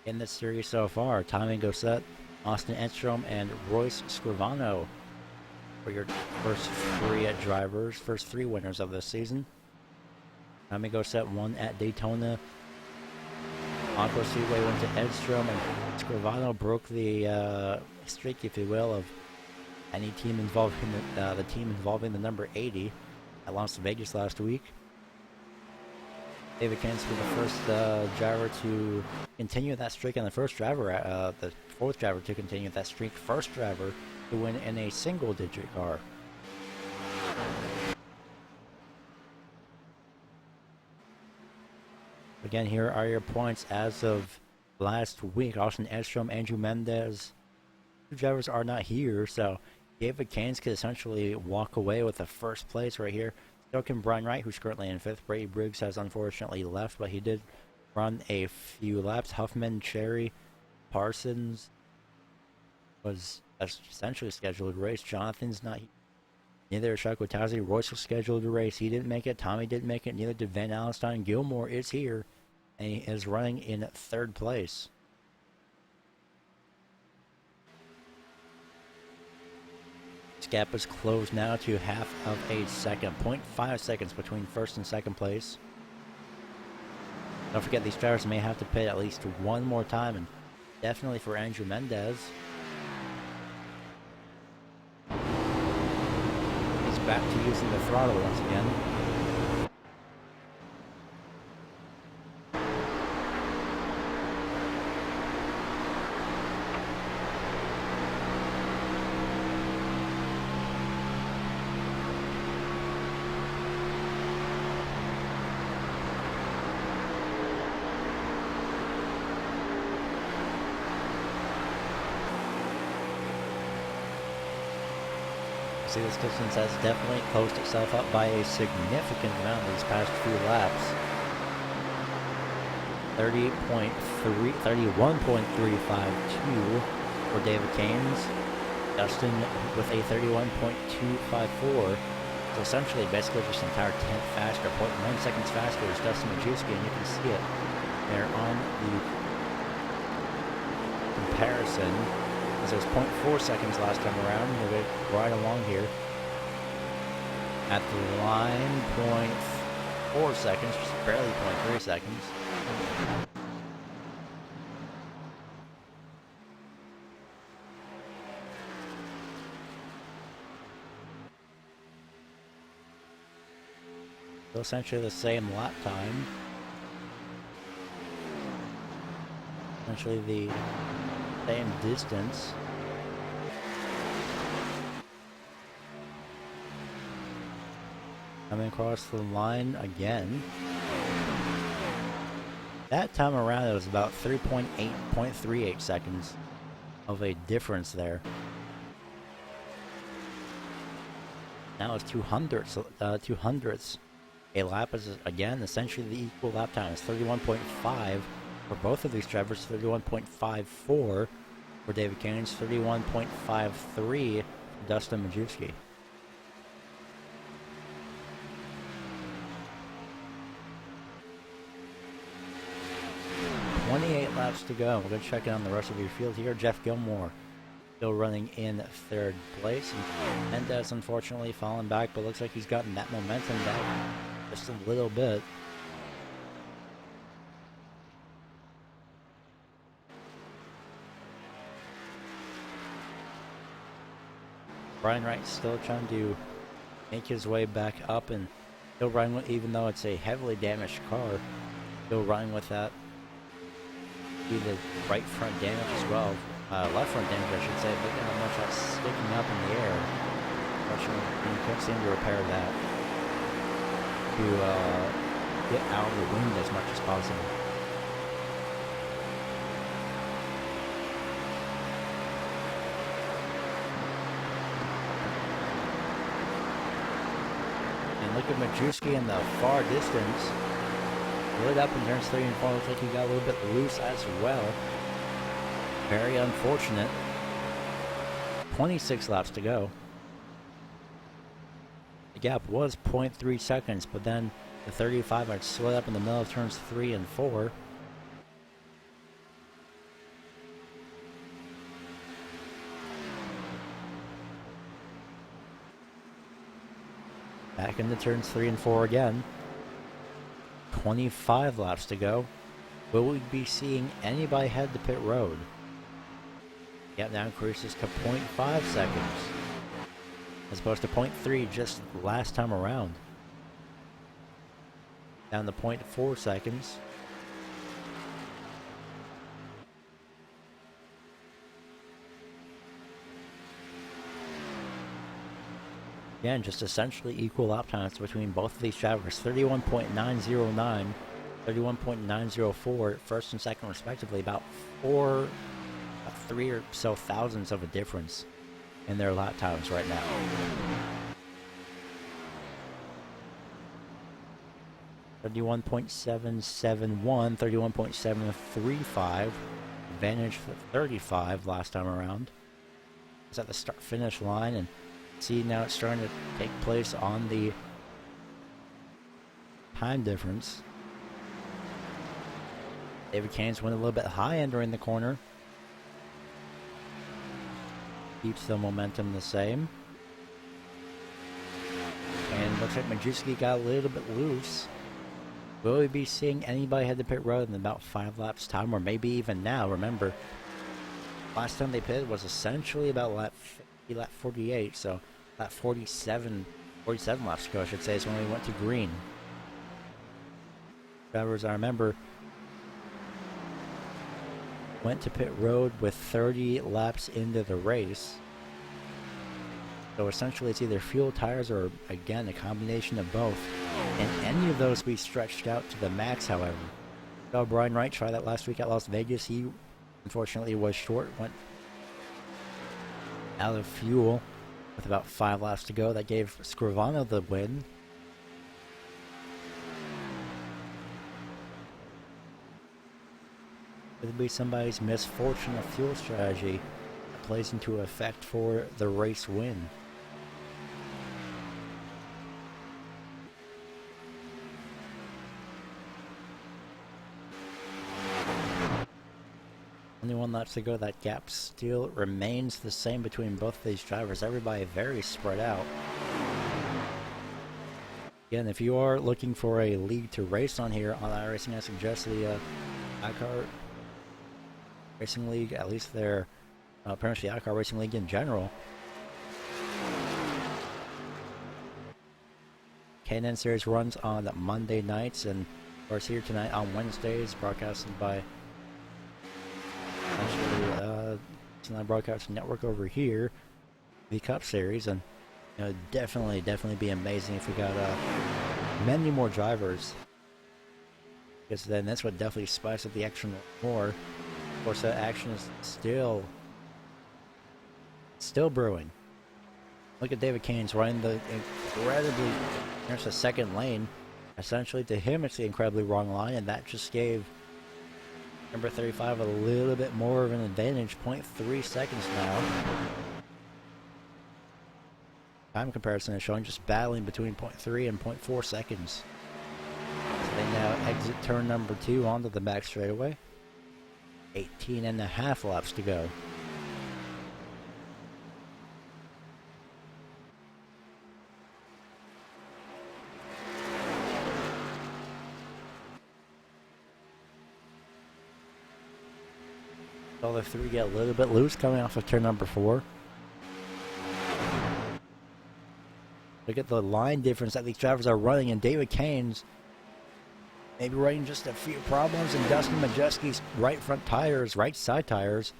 A: in this series so far. Tommy Gossett, Austin Enstrom, and Royce Scrivano for your first three drivers, first three winners of this season. Tommy Gossett won at Daytona. Encore Speedway went to Edstrom, and Scrivano broke the streak, if you will, of any team involving the team involving the number 80 at Las Vegas last week. David Keynes was the first driver to continue that streak, and the fourth driver to continue that streak, first driver to win in a single-digit car. Again, here are your points as of last week. Austin Edstrom, Andrew Mendez. Two drivers are not here, so David Keynes could essentially walk away with the first place right here. So can Brian Wright, who's currently in fifth. Brady Briggs has unfortunately left, but he did run a few laps. Huffman, Cherry, Parsons was essentially scheduled to race. Jonathan's not here. Neither Chuck Watazi. Royce was scheduled to race. He didn't make it. Tommy didn't make it. Neither did Van Alstyne. Gilmore is here, and he is running in third place. This gap is closed now to half of a second. 0.5 seconds between first and second place. Don't forget, these drivers may have to pit at least one more time, and definitely for Andrew Mendez. He's back to using the throttle once again. see this distance has definitely closed itself up by a significant amount these past few laps. 31.352 for David Caines. Dustin with a 31.254. So essentially, basically just an entire tenth faster, 0.1 seconds faster is Dustin Majewski, and you can see it there on the comparison. As it was 0.4 seconds last time around, we'll get right along here. At the line, 0.4 seconds, just barely 0.3 seconds. So essentially the same lap time. Essentially the same distance. Coming across the line again. That time around it was about 3.8 seconds of a difference there. Now it's 200ths. A lap is, again, essentially the equal lap time. It's 31.5 for both of these drivers, 31.54 for David Caines, 31.53 for Dustin Majewski. Laps to go. We're going to check in on the rest of your field here. Jeff Gilmore still running in third place. And Mendez unfortunately falling back, but looks like he's gotten that momentum back just a little bit. Brian Wright still trying to make his way back up and still running with, even though it's a heavily damaged car, still running with that. Be the right front damage as well, left front damage I should say, but not much that's sticking up in the air. Unfortunately, you can't seem to repair that to get out of the wind as much as possible. And look at Majewski in the far distance. Lit up in turns 3 and 4. Looks like he got a little bit loose as well. Very unfortunate. 26 laps to go. The gap was 0.3 seconds, but then the 35 had slid up in the middle of turns 3 and 4. Back into turns 3 and 4 again. 25 laps to go. Will we be seeing anybody head to pit road? Gap now increases to 0.5 seconds as opposed to 0.3 just last time around. Down to 0.4 seconds. Again, just essentially equal lap times between both of these drivers. 31.909, 31.904, first and second respectively. About 3 or so thousandths of a difference in their lap times right now. .771, 31.735, advantage for 35 last time around. It's at the start finish line, and see now it's starting to take place on the time difference. David Caines went a little bit high entering the corner. Keeps the momentum the same. And looks like Majewski got a little bit loose. Will we be seeing anybody head to pit road in about 5 laps time, or maybe even now? Remember, last time they pitted was essentially about lap 48, so lap 47 laps ago, I should say, is when we went to green. Drivers, I remember, went to pit road with 30 laps into the race. So essentially it's either fuel, tires, or again a combination of both. And any of those be stretched out to the max, however. So Brian Wright tried that last week at Las Vegas. He unfortunately was short, went out of fuel. with about 5 laps to go. That gave Scrivano the win. Could be somebody's misfortune of fuel strategy that plays into effect for the race win. Only 1 lap to go. That gap still remains the same between both of these drivers. Everybody very spread out. Again, if you are looking for a league to race on here on iRacing, I suggest the iCAR Racing League, at least their apparently the iCAR Racing League in general. K&N Series runs on Monday nights, and of course here tonight on Wednesdays, broadcasted by Tonight Broadcast Network over here, the Cup Series, and you know, definitely be amazing if we got many more drivers, because then that's what definitely spices up the action more. Of course, that action is still brewing. Look at David Keynes running the incredibly, there's a second lane. Essentially, to him, it's the incredibly wrong line, and that just gave number 35 a little bit more of an advantage, 0.3 seconds now. Time comparison is showing just battling between 0.3 and 0.4 seconds. So they now exit turn number 2 onto the back straightaway. 18.5 laps to go. All the 3 get a little bit loose coming off of turn number 4. Look at the line difference that these drivers are running, and David Keynes maybe running just a few problems, and Dustin Majewski's right front tires, right side tires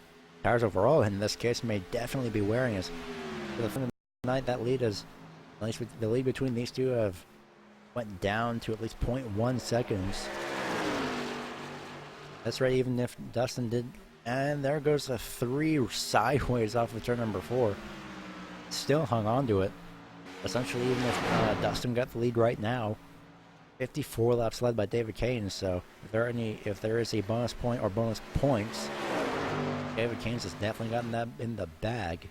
A: overall in this case, may definitely be wearing us. For the front of the night, that lead is, at least the lead between these two have went down to at least 0.1 seconds. That's right, even if Dustin did. And there goes a 3 sideways off of turn number 4. Still hung on to it. Essentially, even if Dustin got the lead right now, 54 laps led by David Keynes. So if there is a bonus point or bonus points, David Keynes has definitely gotten that in the bag.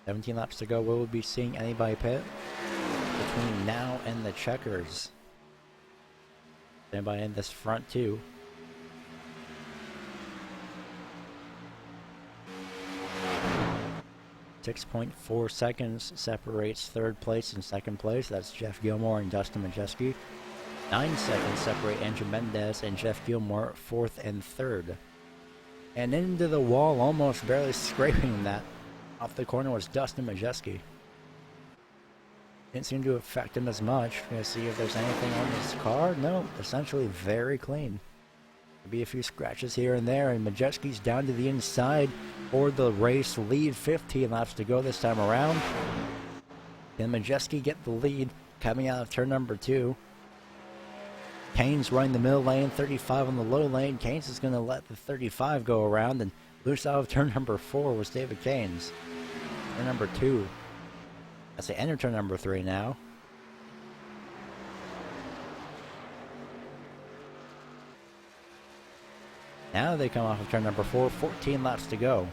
A: $17 laps to go. Will we be seeing anybody pit between now and the checkers? Anybody in this front too? .4 seconds separates third place and second place. That's Jeff Gilmore and Dustin Majewski. 9 seconds separate Andrew Mendez and Jeff Gilmore, 4th and 3rd. And into the wall, almost barely scraping that off the corner, was Dustin Majewski. Didn't seem to affect him as much. Gonna see if there's anything on his car. No, essentially very clean. Maybe a few scratches here and there, and Majewski's down to the inside for the race lead. 15 laps to go this time around. Can Majewski get the lead coming out of turn number 2? Keynes running the middle lane, 35 on the low lane. Keynes is going to let the 35 go around, and loose out of turn number 4 was David Keynes. Turn number 2. As they enter turn number 3 now. Now they come off of turn number 4, 14 laps to go.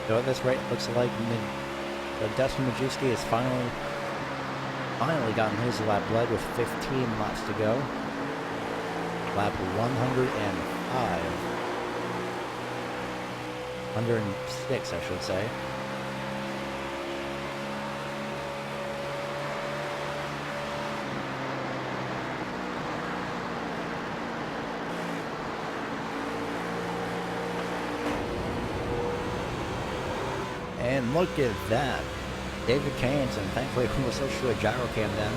A: So at this rate, it looks like Dustin Majewski has finally gotten his lap led with 15 laps to go. Lap 105. 106, I should say. And look at that. David Keynes, and thankfully we will switch to a gyro cam then.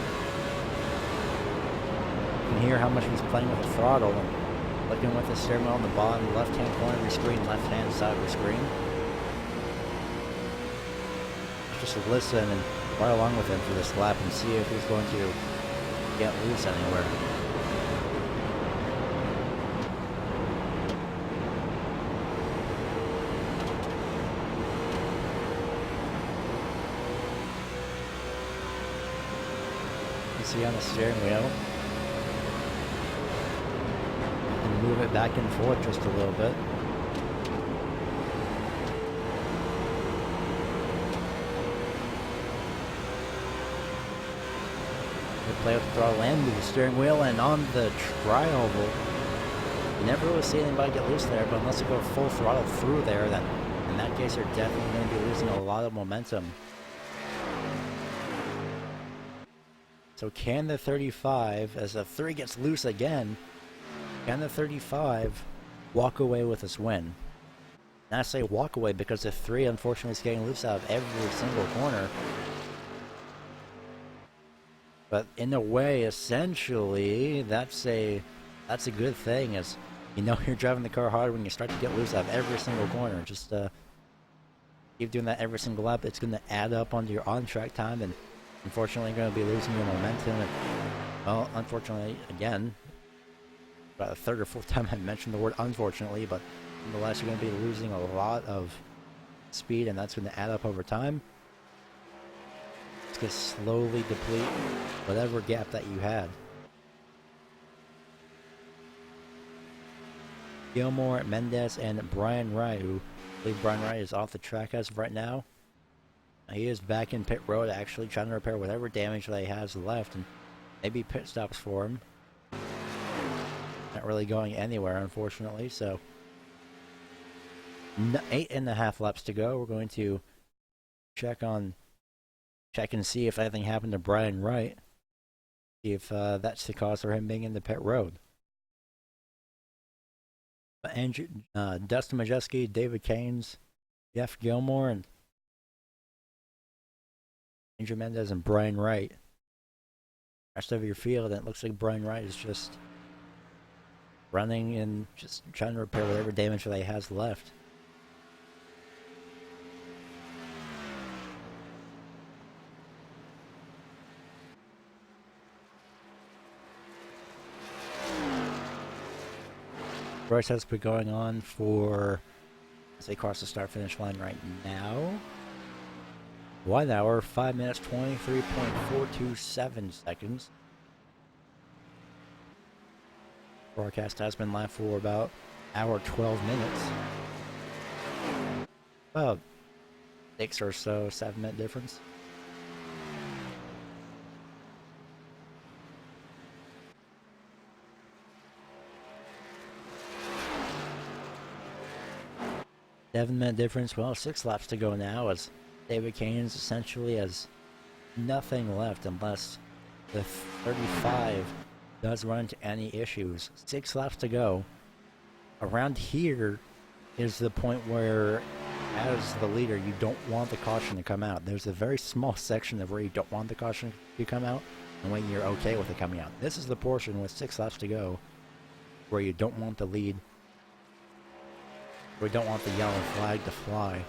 A: can hear how much he's playing with the throttle and looking with the steering wheel on the bottom left-hand corner of your screen, left-hand side of your screen. Just listen and ride along with him for this lap and see if he's going to get loose anywhere. You see on the steering wheel, you can move it back and forth just a little bit. Play with the throttle and the steering wheel, and on the trial, you never really see anybody get loose there, but unless you go full throttle through there, then in that case you're definitely going to be losing a lot of momentum. So can the 35, as the 3 gets loose again, can the 35 walk away with this win? And I say walk away because the 3 unfortunately is getting loose out of every single corner. But in a way, essentially, that's a good thing, as you know you're driving the car hard when you start to get loose out of every single corner. Just keep doing that every single lap. It's going to add up onto your on-track time, and unfortunately, you're going to be losing your momentum. And, well, unfortunately, again, about the third or fourth time I mentioned the word unfortunately, but nonetheless, you're going to be losing a lot of speed, and that's going to add up over time. To slowly deplete whatever gap that you had. Gilmore, Mendez, and Brian Wright, who I believe Brian Wright is off the track as of right now. He is back in pit road actually trying to repair whatever damage that he has left, and maybe pit stops for him. Not really going anywhere, unfortunately, so 8.5 laps to go. We're going to check and see if anything happened to Brian Wright. See if that's the cause for him being in the pit road. Dustin Majeski, David Keynes, Jeff Gilmore, and Andrew Mendez and Brian Wright. Rest of your field, and it looks like Brian Wright is just running and just trying to repair whatever damage that he has left. Race has been going on for, as they cross the start-finish line right now, 1 hour, 5 minutes, 23.427 seconds. Broadcast has been live for about hour 12 minutes. About 6 or so, 7-minute difference. Seven-minute difference. Well, 6 laps to go now, as David Keynes essentially has nothing left unless the 35 does run into any issues. 6 laps to go. Around here is the point where, as the leader, you don't want the caution to come out. There's a very small section of where you don't want the caution to come out, and when you're okay with it coming out. This is the portion with 6 laps to go where you don't want the lead. We don't want the yellow flag to fly.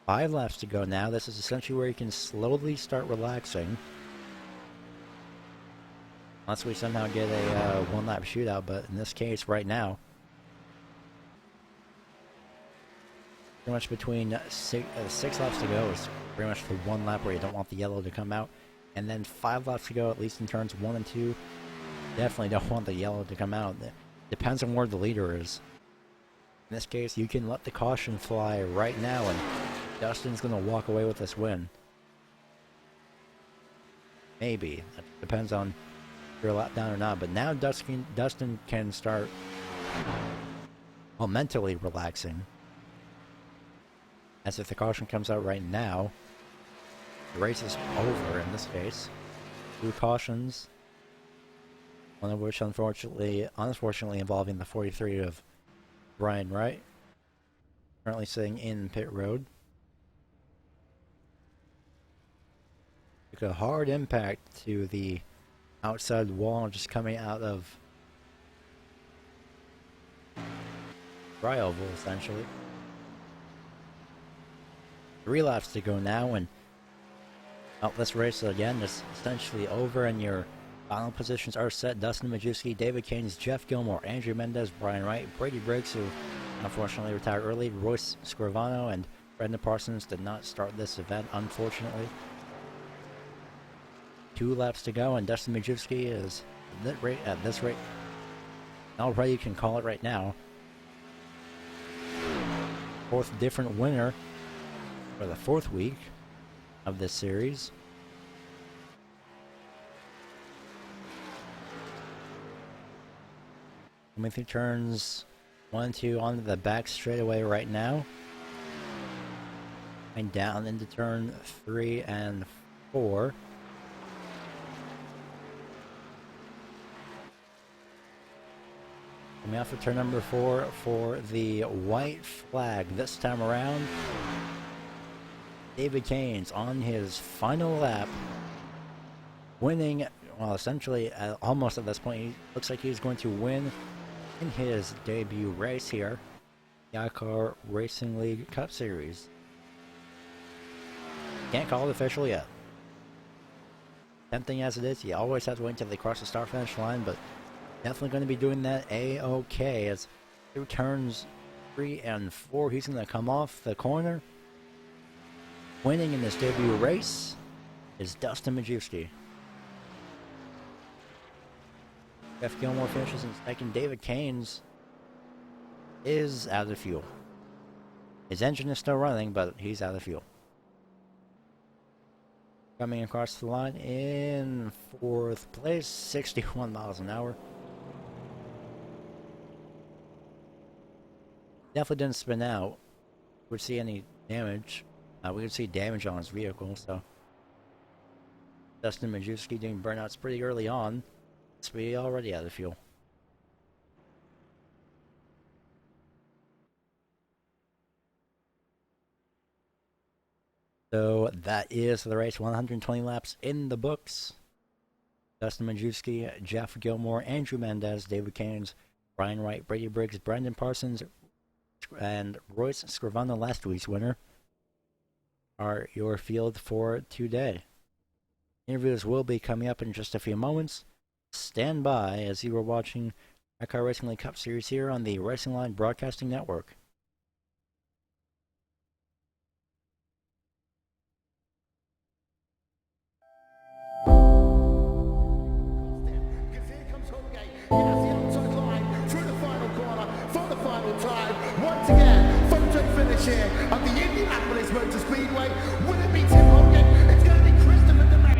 A: 5 laps to go now. This is essentially where you can slowly start relaxing. Unless we somehow get a 1-lap shootout, but in this case, right now, pretty much between 6 laps to go is pretty much the 1 lap where you don't want the yellow to come out. And then 5 laps to go, at least in turns 1 and 2, definitely don't want the yellow to come out. It depends on where the leader is. In this case, you can let the caution fly right now, and Dustin's going to walk away with this win. Maybe. That depends on if you're a lap down or not. But now Dustin can start, well, mentally relaxing. As if the caution comes out right now, the race is over in this case. 2 cautions. One of which, unfortunately involving the 43 of Brian Wright, currently sitting in pit road. Took a hard impact to the outside wall just coming out of dry oval, essentially. 3 laps to go now, and this race again is essentially over, and your final positions are set. Dustin Majewski, David Keynes, Jeff Gilmore, Andrew Mendez, Brian Wright, Brady Briggs, who unfortunately retired early, Royce Scrivano, and Brendan Parsons did not start this event, unfortunately. 2 laps to go, and Dustin Majewski is at this rate. Already, you can call it right now. 4th different winner for the 4th week of this series. Coming through turns 1 and 2 onto the back straightaway right now. And down into turn 3 and 4. Coming off of turn number 4 for the white flag this time around. David Keynes on his final lap, winning, well, essentially almost at this point. He looks like he's going to win in his debut race here, the iCAR Racing League Cup Series. Can't call it official yet. Tempting as it is, you always have to wait until they cross the start finish line, but definitely going to be doing that A-OK as through turns 3 and 4, he's going to come off the corner. Winning in this debut race is Dustin Majewski. Jeff Gilmore finishes in second. David Keynes is out of fuel. His engine is still running, but he's out of fuel. Coming across the line in 4th place, 61 miles an hour. Definitely didn't spin out. Would see any damage. We could see damage on his vehicle, so Dustin Majewski doing burnouts pretty early on. So we already out of fuel. So that is the race. 120 laps in the books. Dustin Majewski, Jeff Gilmore, Andrew Mendez, David Keynes, Brian Wright, Brady Briggs, Brendan Parsons, and Royce Scrivano, last week's winner, are your field for today. Interviews will be coming up in just a few moments. Stand by as you are watching iCAR Racing League Cup Series here on the Racing Line Broadcasting Network.
D: Because here comes Holgate. He has the outside line through the final corner for the final time. Once again, photo finish here at the Indianapolis Motor Speedway. Will it be Tim Holgate? It's going to be Christopher DeMay.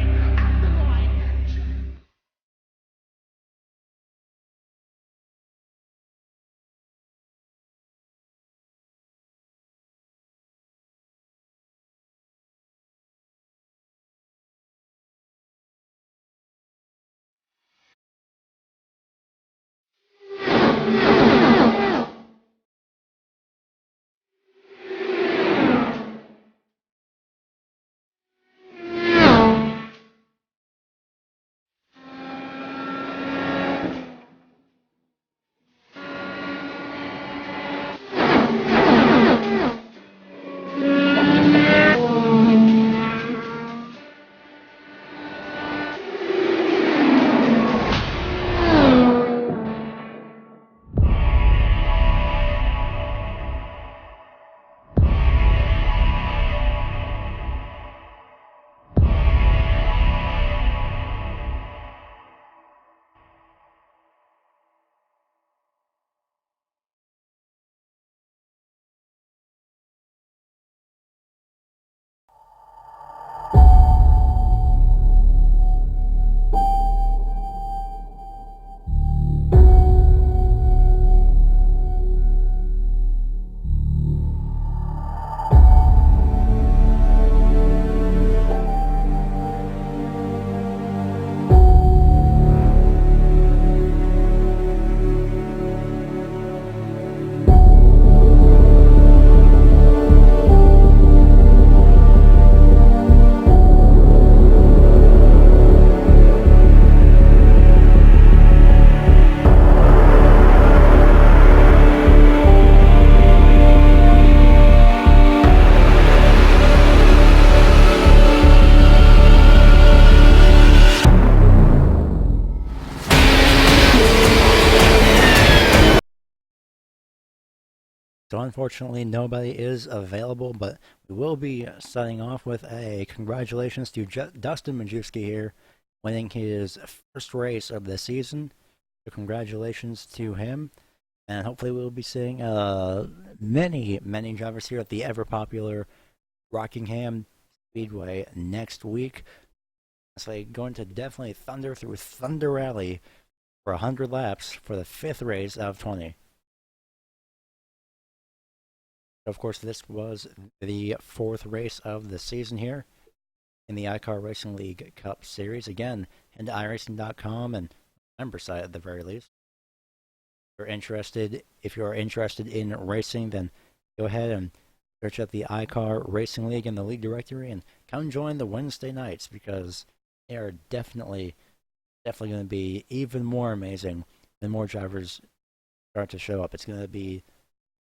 A: So unfortunately, nobody is available, but we will be signing off with a congratulations to Dustin Majewski here, winning his first race of the season. So congratulations to him, and hopefully we'll be seeing many drivers here at the ever popular Rockingham Speedway next week. So going to definitely thunder through Thunder Rally for 100 laps for the 5th race out of 20. Of course, this was the 4th race of the season here in the iCAR Racing League Cup Series. Again, head to iRacing.com and member site at the very least. If you're interested in racing, then go ahead and search up the iCar Racing League in the league directory and come join the Wednesday nights, because they are definitely going to be even more amazing when more drivers start to show up. It's going to be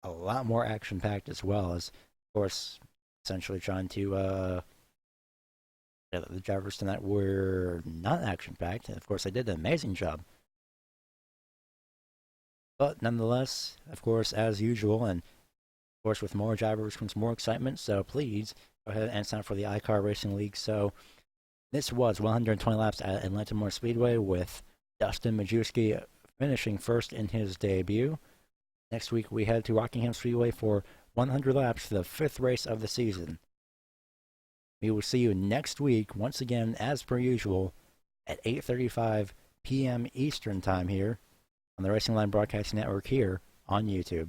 A: a lot more action-packed, as well as, of course, essentially trying to the drivers tonight were not action-packed, and of course they did an amazing job. But nonetheless, of course, as usual, and of course with more drivers comes more excitement, so please go ahead and sign up for the iCar Racing League. So this was 120 laps at Atlanta Moore Speedway, with Dustin Majewski finishing first in his debut. Next week, we head to Rockingham Speedway for 100 laps for the 5th race of the season. We will see you next week, once again, as per usual, at 8:35 p.m. Eastern Time here on the Racing Line Broadcasting Network here on YouTube.